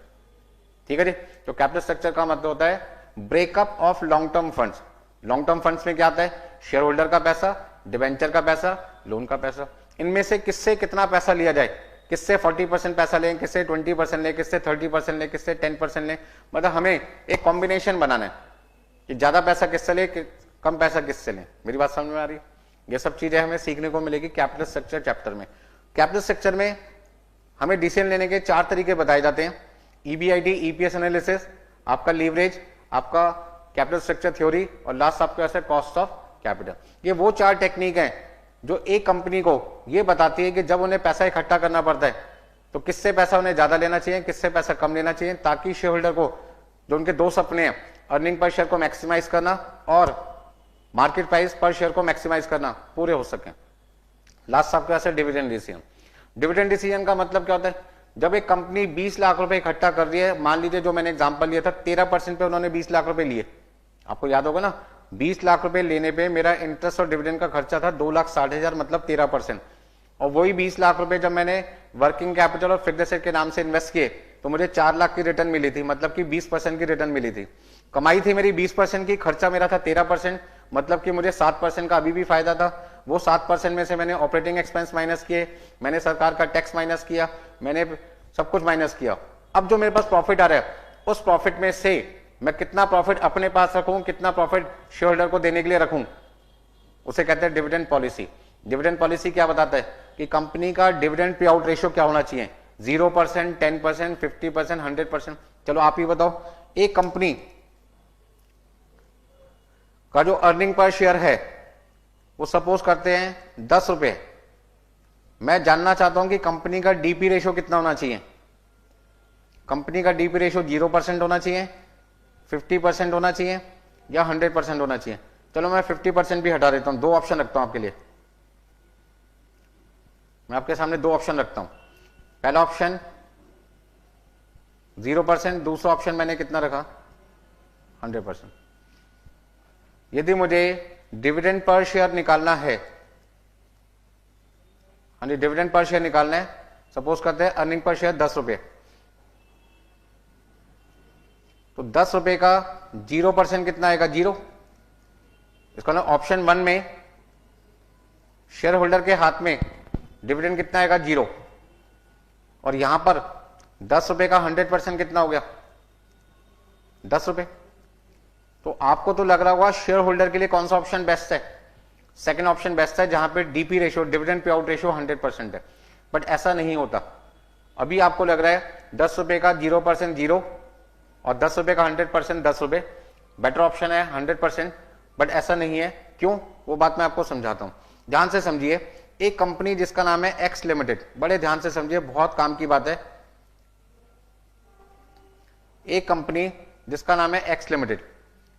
ठीक है जी। तो कैपिटल स्ट्रक्चर का मतलब होता है breakup of long term funds. Long term funds में क्या आता है, शेयर होल्डर का पैसा, डिवेंचर का पैसा, लोन का पैसा। इनमें से किससे कितना पैसा लिया जाए, किससे 40% पैसा लें, किससे 20% लें, किससे 30% लें, किससे 10% लें। मतलब हमें एक कॉम्बिनेशन बनाना है कि ज्यादा पैसा किससे ले, कम पैसा किससे लें। मेरी बात समझ में आ रही है? ये सब चीजें हमें सीखने को मिलेगी कैपिटल स्ट्रक्चर चैप्टर में। कैपिटल स्ट्रक्चर में हमें डिसीजन लेने के 4 तरीके बताए जाते हैं, ईबीआईटी, ईपीएस एनालिसिस, आपका लीवरेज, आपका कैपिटल स्ट्रक्चर थ्योरी और लास्ट आपके पास है कॉस्ट ऑफ कैपिटल। ये वो 4 टेक्निक हैं जो एक कंपनी को ये बताती है कि जब उन्हें पैसा इकट्ठा करना पड़ता है तो किससे पैसा उन्हें ज्यादा लेना चाहिए, किससे पैसा कम लेना चाहिए, ताकि शेयर होल्डर को जो उनके 2 सपने हैं, अर्निंग पर शेयर को मैक्सिमाइज करना और मार्केट प्राइस पर शेयर को मैक्सिमाइज करना, पूरे हो सके। लास्ट आपके पास है डिविडेंड डिसीजन। डिविडेंड डिसीजन का मतलब क्या होता है, जब एक कंपनी 20 लाख रुपए इकट्ठा कर रही है, मान लीजिए जो मैंने एग्जांपल लिया था 13% पे उन्होंने 20 लाख रुपए लिए, आपको याद होगा ना, 20 लाख रुपए लेने पे मेरा इंटरेस्ट और डिविडेंड का खर्चा था 2,60,000, मतलब 13%। और वही 20 लाख रुपए जब मैंने वर्किंग कैपिटल और फिक्स्ड एसेट के नाम से इन्वेस्ट किए तो मुझे 4 लाख की रिटर्न मिली थी, मतलब कि 20% की रिटर्न मिली थी। कमाई थी मेरी 20% की, खर्चा मेरा था 13%, मतलब कि मुझे 7% का अभी भी फायदा था। वो 7% में से मैंने ऑपरेटिंग एक्सपेंस माइनस किए, मैंने सरकार का टैक्स माइनस किया, मैंने सब कुछ माइनस किया। अब जो मेरे पास प्रॉफिट आ रहा है उस प्रॉफिट में से मैं कितना प्रॉफिट अपने पास रखूं, कितना प्रॉफिट शेयर होल्डर को देने के लिए रखूं, उसे कहते हैं डिविडेंड पॉलिसी। डिविडेंड पॉलिसी क्या बताता है कि कंपनी का डिविडेंड पे आउट रेशियो क्या होना चाहिए, 0%, 10%, 50%, 100%। चलो आप ही बताओ, एक कंपनी का जो अर्निंग पर शेयर है वो सपोज करते हैं 10 रुपए। मैं जानना चाहता हूं कि कंपनी का डीपी रेशियो कितना होना चाहिए। कंपनी का डीपी रेशियो 0% होना चाहिए, 50% होना चाहिए या 100% होना चाहिए। चलो मैं 50% भी हटा देता हूं, 2 ऑप्शन रखता हूं आपके लिए। मैं आपके सामने 2 ऑप्शन रखता हूं। पहला ऑप्शन 0%, दूसरा ऑप्शन मैंने कितना रखा, 100%। यदि मुझे डिविडेंड पर शेयर निकालना है, डिविडेंड पर शेयर निकालना है, सपोज करते हैं अर्निंग पर शेयर 10 रुपए, तो 10 रुपए का 0% कितना आएगा, 0। इसका मतलब ऑप्शन 1 में शेयर होल्डर के हाथ में डिविडेंड कितना आएगा, 0। और यहां पर 10 रुपए का 100% कितना हो गया, 10 रुपए। तो आपको तो लग रहा होगा शेयर होल्डर के लिए कौन सा ऑप्शन बेस्ट है, सेकंड ऑप्शन बेस्ट है, जहां पे DP ratio, dividend pay out ratio 100% है। बट ऐसा नहीं होता। अभी आपको लग रहा है 10 रुपए का 0% 0 और 10 रुपए का 100% 10 रुपए, बेटर ऑप्शन है 100%। बट ऐसा नहीं है, क्यों, वो बात मैं आपको समझाता हूं। ध्यान से समझिए, एक कंपनी जिसका नाम है एक्स लिमिटेड, बड़े ध्यान से समझिए, बहुत काम की बात है। एक कंपनी जिसका नाम है एक्स लिमिटेड,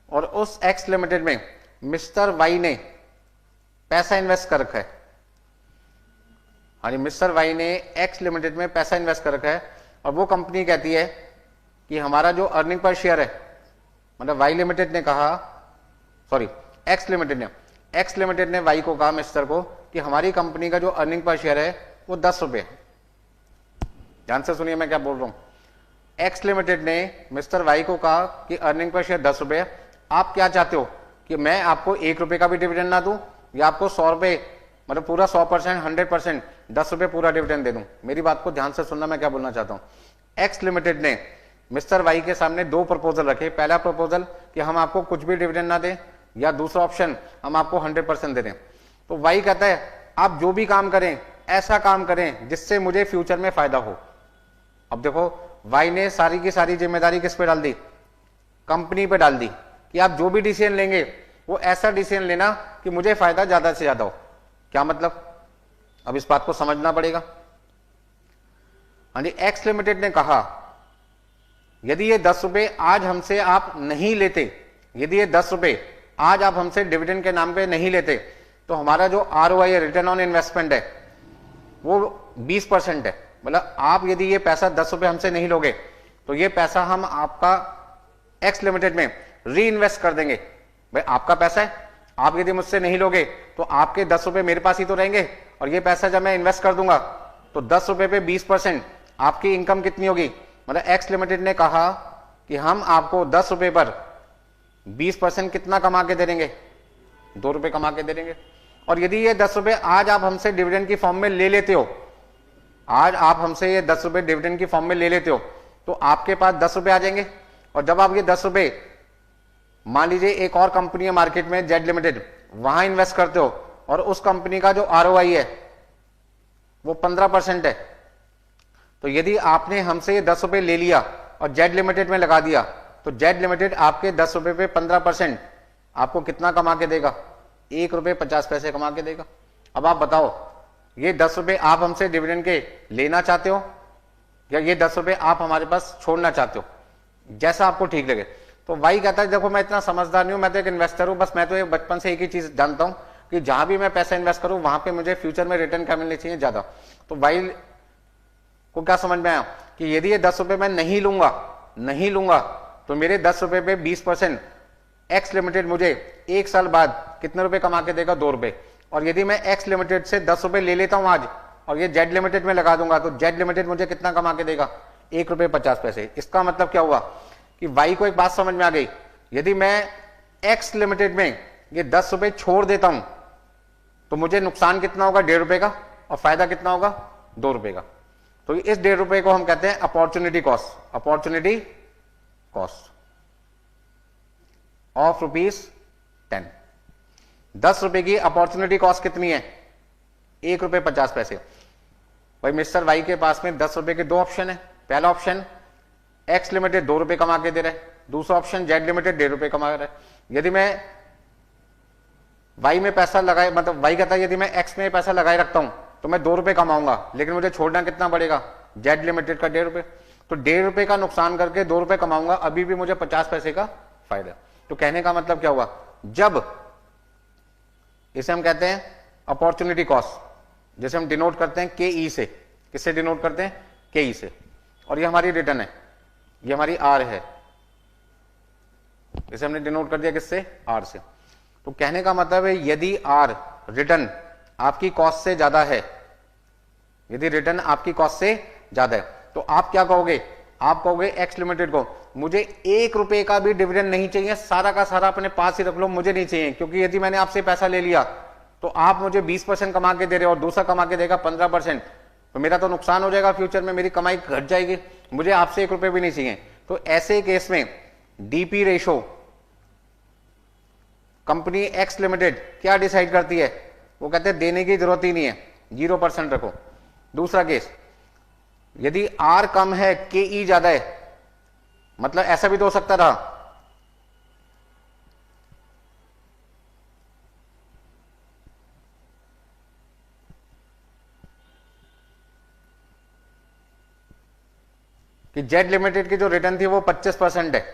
और उस एक्स लिमिटेड में मिस्टर वाई ने पैसा इन्वेस्ट कर रखा है। हाँ जी, मिस्टर वाई ने एक्स लिमिटेड में पैसा इन्वेस्ट कर रखा है और वो कंपनी कहती है कि हमारा जो अर्निंग पर शेयर है, मतलब वाई लिमिटेड ने कहा, सॉरी एक्स लिमिटेड ने वाई को कहा, मिस्टर को, कि हमारी कंपनी का जो अर्निंग पर शेयर है वो 10 रुपए है। ध्यान से सुनिए मैं क्या बोल रहा हूं। एक्स लिमिटेड ने मिस्टर वाई को कहा कि अर्निंग पर शेयर 10 रुपए, आप क्या चाहते हो कि मैं आपको 1 रुपए का भी डिविडेंड ना दूं या आपको 100 रुपए मतलब पूरा 100%, 100%, 10 रुपए पूरा डिविडेंड दे दूं। मेरी बात को ध्यान से सुनना, मैं क्या बोलना चाहता हूं। एक्स लिमिटेड ने मिस्टर वाई के सामने दो प्रपोजल रखे। पहला प्रपोजल कि हम आपको कुछ भी डिविडेंड ना दें, या दूसरा ऑप्शन हम आपको 100% दे दें। तो वाई कहता है आप जो भी काम करें ऐसा काम करें जिससे मुझे फ्यूचर में फायदा हो। अब देखो वाई ने सारी की सारी जिम्मेदारी किस पे डाल दी, कंपनी पे डाल दी, कि आप जो भी डिसीजन लेंगे वो ऐसा डिसीजन लेना कि मुझे फायदा ज्यादा से ज्यादा हो। क्या मतलब, अब इस बात को समझना पड़ेगा। हाँ जी, एक्स लिमिटेड ने कहा यदि ये 10 रुपए आज हमसे आप नहीं लेते, यदि ये 10 रुपए आज आप हमसे डिविडेंड के नाम पे नहीं लेते, तो हमारा जो ROI है, रिटर्न ऑन इन्वेस्टमेंट है, वो 20% है। मतलब आप यदि ये पैसा 10 रुपए हमसे नहीं लोगे तो ये पैसा हम आपका एक्स लिमिटेड में री इन्वेस्ट कर देंगे। भाई आपका पैसा है, आप यदि मुझसे नहीं लोगे तो आपके 10 रुपए मेरे पास ही तो रहेंगे, और ये पैसा जब मैं इन्वेस्ट कर दूंगा तो 10 रुपए पे 20% आपकी इनकम कितनी होगी। मतलब एक्स लिमिटेड ने कहा कि हम आपको 10 रुपए पर 20% कितना कमा के दे देंगे, 2 रुपए कमा के दे देंगे। और यदि ये 10 रुपए आज आप हमसे डिविडेंड की फॉर्म में ले लेते हो, आज आप हमसे ये 10 रुपए डिविडेंड की फॉर्म में ले लेते हो, तो आपके पास 10 रुपए आ जाएंगे। और जब आप ये 10 रुपए मान लीजिए एक और कंपनी है मार्केट में जेड लिमिटेड, वहां इन्वेस्ट करते हो, और उस कंपनी का जो ROI है वो 15% है, तो यदि आपने हमसे ये 10 रुपए ले लिया और जेड लिमिटेड में लगा दिया, तो जेड लिमिटेड आपके 10 रुपए पे 15% आपको कितना कमा के देगा, 1 रुपए 50 पैसे कमा के देगा। अब आप बताओ ये 10 रुपए आप हमसे डिविडेंड के लेना चाहते हो, या ये 10 रुपए आप हमारे पास छोड़ना चाहते हो, जैसा आपको ठीक लगे। तो वाई कहता है देखो मैं इतना समझदार नहीं हूं, मैं तो एक इन्वेस्टर हूं, बस मैं तो बचपन से एक ही चीज जानता हूं कि जहां भी मैं पैसा इन्वेस्ट करूं वहां पे मुझे फ्यूचर में रिटर्न क्या मिलनी चाहिए, ज्यादा। तो वाई को क्या समझ में आया कि यदि ये 10 रुपए मैं नहीं लूंगा तो मेरे 10 रुपए पे 20% एक्स लिमिटेड मुझे 1 साल बाद कितने रुपए कमा के देगा, 2 रुपए। और यदि मैं एक्स लिमिटेड से 10 रुपए ले लेता हूं आज और ये जेड लिमिटेड में लगा दूंगा, तो जेड लिमिटेड मुझे कितना कमा के देगा, 1 रुपए 50 पैसे। इसका मतलब क्या हुआ कि वाई को एक बात समझ में आ गई, यदि मैं एक्स लिमिटेड में ये 10 रुपए छोड़ देता हूं तो मुझे नुकसान कितना होगा, 1.5 रुपए का, और फायदा कितना होगा, 2 रुपए का। तो इस 1.5 रुपए को हम कहते हैं opportunity cost, opportunity cost of ₹10। 10 रुपए की अपॉर्चुनिटी कॉस्ट कितनी है, 1 रुपए 50 पैसे। भाई मिस्टर वाई के पास में 10 रुपए के 2 ऑप्शन है। पहला ऑप्शन एक्स लिमिटेड 2 रुपए कमा के दे रहा है, दूसरा ऑप्शन जेड लिमिटेड 1.5 रुपए कमा रहा है। यदि मैं वाई में पैसा लगाए, मतलब वाई कहता है यदि मैं एक्स में पैसा लगाए रखता हूं तो मैं 2 रुपए कमाऊंगा, लेकिन मुझे छोड़ना कितना पड़ेगा, जेड लिमिटेड का 1.5 रुपए। तो 1.5 रुपए का नुकसान करके 2 रुपए कमाऊंगा, अभी भी मुझे 50 पैसे का फायदा। तो कहने का मतलब क्या हुआ, जब इसे हम कहते हैं अपॉर्चुनिटी कॉस्ट, जैसे हम डिनोट करते हैं KE से, किससे डिनोट करते हैं, KE से, और ये हमारी रिटर्न है, ये हमारी R है, इसे हमने डिनोट कर दिया किससे, R से। तो कहने का मतलब है यदि R रिटर्न आपकी कॉस्ट से ज्यादा है, यदि रिटर्न आपकी कॉस्ट से ज्यादा है, तो आप क्या कहोगे, आप कहोगे एक्स लिमिटेड को मुझे 1 रुपए का भी डिविडेंड नहीं चाहिए, सारा का सारा अपने पास ही रख लो, मुझे नहीं चाहिए, क्योंकि यदि मैंने आपसे पैसा ले लिया तो आप मुझे 20% कमा के दे रहे हो और दूसरा कमा के देगा 15%, तो मेरा तो नुकसान हो जाएगा, फ्यूचर में मेरी कमाई घट जाएगी, मुझे आपसे 1 रुपए भी नहीं चाहिए। तो ऐसे केस में DP ratio company x limited क्या डिसाइड करती है, वो कहते हैं देने की जरूरत ही नहीं है, 0% रखो। दूसरा केस, यदि R कम है KE ज्यादा है, मतलब ऐसा भी तो हो सकता था कि जेड लिमिटेड की जो रिटर्न थी वो 25% है,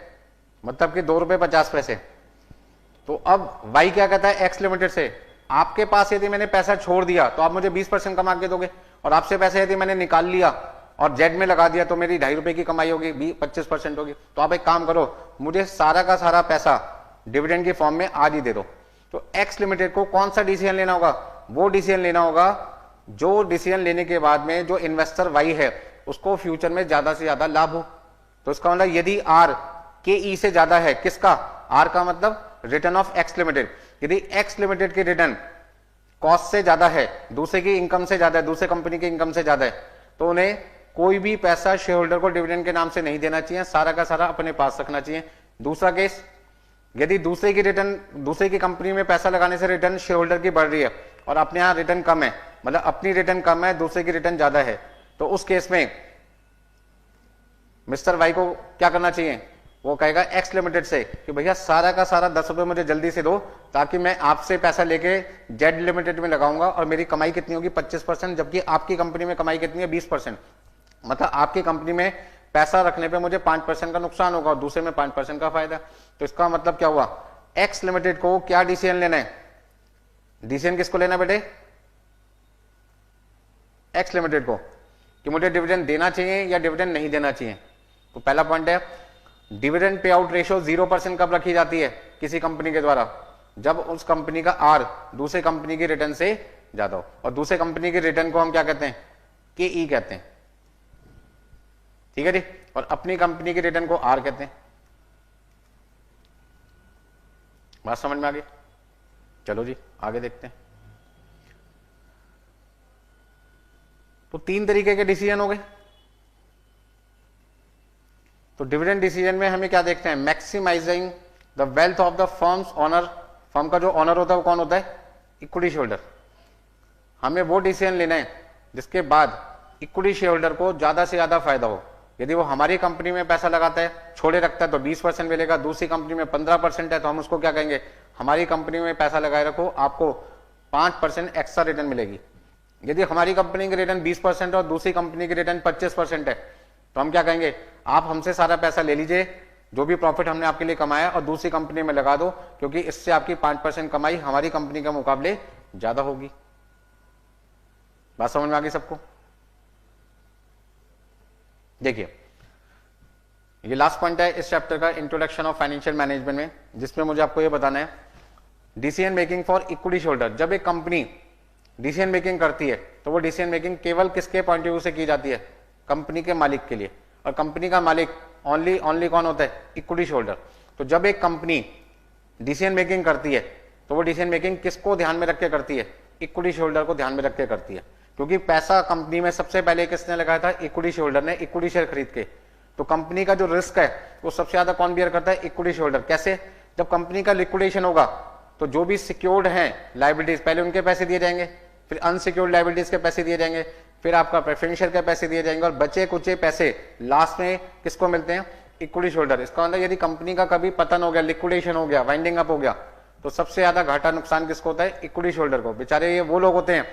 मतलब कि 2 रुपए 50 पैसे। तो अब वाई क्या कहता है एक्स लिमिटेड से, आपके पास यदि मैंने पैसा छोड़ दिया तो आप मुझे 20% कमा के दोगे, और आपसे पैसा यदि मैंने निकाल लिया और जेड में लगा दिया तो मेरी 2.5 रुपए की कमाई होगी, 25% होगी। तो आप एक काम करो, मुझे सारा का सारा पैसा डिविडेंड की फॉर्म में आज ही दे दो। तो एक्स लिमिटेड को कौन सा डिसीजन लेना होगा, वो डिसीजन लेना होगा जो डिसीजन लेने के बाद में जो इन्वेस्टर वाई है उसको फ्यूचर में ज्यादा से ज्यादा लाभ हो। तो इसका मतलब यदि R KE से ज्यादा है, किसका, R का मतलब रिटर्न ऑफ एक्स लिमिटेड, यदि एक्स लिमिटेड की रिटर्न कॉस्ट से ज्यादा है, दूसरे की इनकम से ज्यादा है, दूसरे कंपनी की इनकम से ज्यादा है, तो उन्हें कोई भी पैसा शेयर होल्डर को डिविडेंड के नाम से नहीं देना चाहिए, सारा का सारा अपने पास रखना चाहिए। दूसरा केस, यदि दूसरे की कंपनी में पैसा लगाने से रिटर्न शेयर होल्डर की बढ़ रही है और अपने यहां रिटर्न कम है, मतलब अपनी रिटर्न कम है, दूसरे की रिटर्न ज्यादा है, तो उस केस में मिस्टर वाई को क्या करना चाहिए? वो कहेगा एक्स लिमिटेड से कि भैया सारा का सारा 10 रुपए मुझे जल्दी से दो, ताकि मैं आपसे पैसा लेके जेड लिमिटेड में लगाऊंगा और मेरी कमाई कितनी होगी? 25%, जबकि आपकी कंपनी में कमाई कितनी है? 20%। मतलब आपकी कंपनी में पैसा रखने पे मुझे 5% का नुकसान होगा और दूसरे में 5% का फायदा। तो इसका मतलब क्या हुआ? एक्स लिमिटेड को क्या डिसीजन लेना है? डिसीजन किसको लेना बेटे? एक्स लिमिटेड को, कि मुझे डिविडेंड देना चाहिए या डिविडेंड नहीं देना चाहिए। तो पहला पॉइंट है, डिविडेंड पे आउट रेशियो 0% कब रखी जाती है किसी कंपनी के द्वारा? जब उस कंपनी का आर दूसरे कंपनी की रिटर्न से ज्यादा हो, और दूसरे कंपनी की रिटर्न को हम क्या कहते हैं? के कहते हैं, ठीक है जी। और अपनी कंपनी की रिटर्न को आर कहते हैं। बात समझ में आ गई? चलो जी आगे देखते हैं। तो 3 तरीके के डिसीजन हो गए। तो डिविडेंड डिसीजन में हमें क्या देखते हैं? Maximising the wealth of the firm's owner. Firm का जो ओनर होता है वो कौन होता है? Equity share holder. हमें वो डिसीजन लेना है जिसके बाद इक्विटी शेयर होल्डर को ज्यादा से ज्यादा फायदा हो। यदि वो हमारी कंपनी में पैसा लगाता है, छोड़े रखता है, तो 20% मिलेगा, दूसरी कंपनी में 15% है, तो हम उसको क्या कहेंगे? हमारी कंपनी में पैसा लगाए रखो, आपको 5% एक्स्ट्रा रिटर्न मिलेगी। यदि हमारी कंपनी की रिटर्न 20% और दूसरी कंपनी की रिटर्न 25% है, तो हम क्या कहेंगे? आप हमसे सारा पैसा ले लीजिए, जो भी प्रॉफिट हमने आपके लिए कमाया, और दूसरी कंपनी में लगा दो, क्योंकि इससे आपकी 5% कमाई हमारी कंपनी के मुकाबले ज्यादा होगी। बात समझ में आ गई सबको? देखिए, ये लास्ट पॉइंट है इस चैप्टर का, इंट्रोडक्शन ऑफ फाइनेंशियल मैनेजमेंट में, जिसमें मुझे आपको ये बताना है decision making for equity holder. जब एक कंपनी डिसीजन मेकिंग करती है तो वो डिसीजन मेकिंग केवल किसके पॉइंट ऑफ व्यू से की जाती है? कंपनी के मालिक के लिए। और कंपनी का मालिक ओनली कौन होता है? Equity holder. तो जब एक कंपनी डिसीजन मेकिंग करती है तो वो डिसीजन मेकिंग किसको ध्यान में रख के करती है? इक्विटी होल्डर को ध्यान में रख के करती है, क्योंकि पैसा कंपनी में सबसे पहले किसने लगाया था? इक्विटी शेयर होल्डर ने, इक्विटी शेयर खरीद के। तो कंपनी का जो रिस्क है वो सबसे ज्यादा कौन बियर करता है? Equity share holder. कैसे? जब कंपनी का लिक्विडेशन होगा तो जो भी सिक्योर्ड हैं लायबिलिटीज, पहले उनके पैसे दिए जाएंगे, फिर अनसिक्योर्ड लायबिलिटीज के पैसे दिए जाएंगे, फिर आपका प्रेफरेंशियल के पैसे दिए जाएंगे, और बचे कुचे पैसे लास्ट में किसको मिलते हैं? Equity share holder. इसका मतलब यदि कंपनी का कभी पतन हो गया, लिक्विडेशन हो गया, वाइंडिंग अप हो गया, तो सबसे ज्यादा घाटा नुकसान किसको होता है? इक्विटी शेयर होल्डर को। बेचारे ये वो लोग होते हैं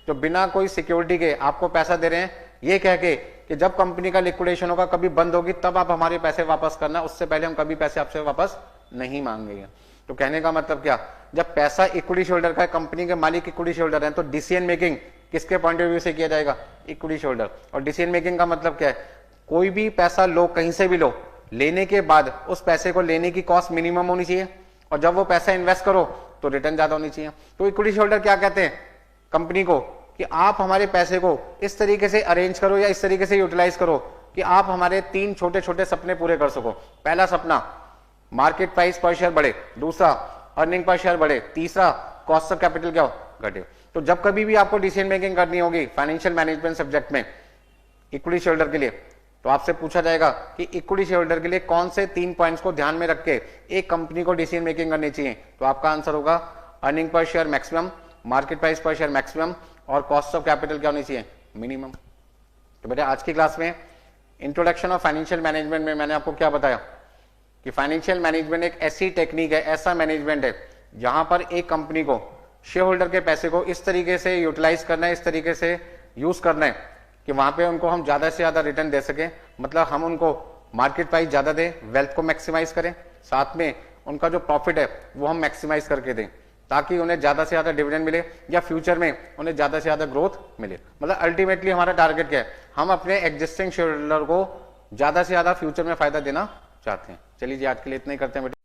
जो बिना कोई सिक्योरिटी के आपको पैसा दे रहे हैं, ये कह के कि जब कंपनी का लिक्विडेशन होगा, कभी बंद होगी, तब आप हमारे पैसे वापस करना, उससे पहले हम कभी पैसे आपसे वापस नहीं मांगेंगे। तो कहने का मतलब क्या? जब पैसा इक्विटी शेयर होल्डर का है, कंपनी के मालिक इक्विटी शेयर होल्डर है, तो डिसीजन मेकिंग किसके पॉइंट ऑफ व्यू से किया जाएगा? Equity share holder. और डिसीजन मेकिंग का मतलब क्या है? कोई भी पैसा लो, कहीं से भी लो, लेने के बाद उस पैसे को लेने की कॉस्ट मिनिमम होनी चाहिए, और जब वो पैसा इन्वेस्ट करो तो रिटर्न ज्यादा होनी चाहिए। तो इक्विटी शेयर होल्डर क्या कहते हैं कंपनी को? कि आप हमारे पैसे को इस तरीके से अरेंज करो या इस तरीके से यूटिलाइज करो कि आप हमारे 3 छोटे छोटे सपने पूरे कर सको। पहला सपना, मार्केट प्राइस पर शेयर बढ़े, दूसरा अर्निंग पर शेयर बढ़े, तीसरा कॉस्ट ऑफ कैपिटल क्या हो? घटे। तो जब कभी भी आपको डिसीजन मेकिंग करनी होगी फाइनेंशियल मैनेजमेंट सब्जेक्ट में इक्विटी शेयर होल्डर के लिए, तो आपसे पूछा जाएगा कि इक्विटी शेयर होल्डर के लिए कौन से 3 पॉइंट्स को ध्यान में रख के एक कंपनी को डिसीजन मेकिंग करनी चाहिए। तो आपका आंसर होगा earning per share maximum, market price पर शेयर मैक्सिमम, और कॉस्ट ऑफ कैपिटल क्या होनी चाहिए? मिनिमम। तो बेटा आज की क्लास में इंट्रोडक्शन ऑफ फाइनेंशियल मैनेजमेंट में मैंने आपको क्या बताया कि फाइनेंशियल मैनेजमेंट एक ऐसी टेक्निक है, ऐसा मैनेजमेंट है जहां पर एक कंपनी को शेयर होल्डर के पैसे को इस तरीके से यूटिलाइज करना है, इस तरीके से यूज करना है कि वहां पे उनको हम ज्यादा से ज्यादा रिटर्न दे सके। मतलब हम उनको मार्केट प्राइस ज्यादा दें, वेल्थ को मैक्सिमाइज करें, साथ में उनका जो प्रॉफिट है वो हम मैक्सिमाइज करके दें, ताकि उन्हें ज्यादा से ज्यादा डिविडेंड मिले या फ्यूचर में उन्हें ज्यादा से ज्यादा ग्रोथ मिले। मतलब अल्टीमेटली हमारा टारगेट क्या है? हम अपने एग्जिस्टिंग शेयर होल्डर को ज्यादा से ज्यादा फ्यूचर में फायदा देना चाहते हैं। चलिए जी आज के लिए इतना ही करते हैं बेटा।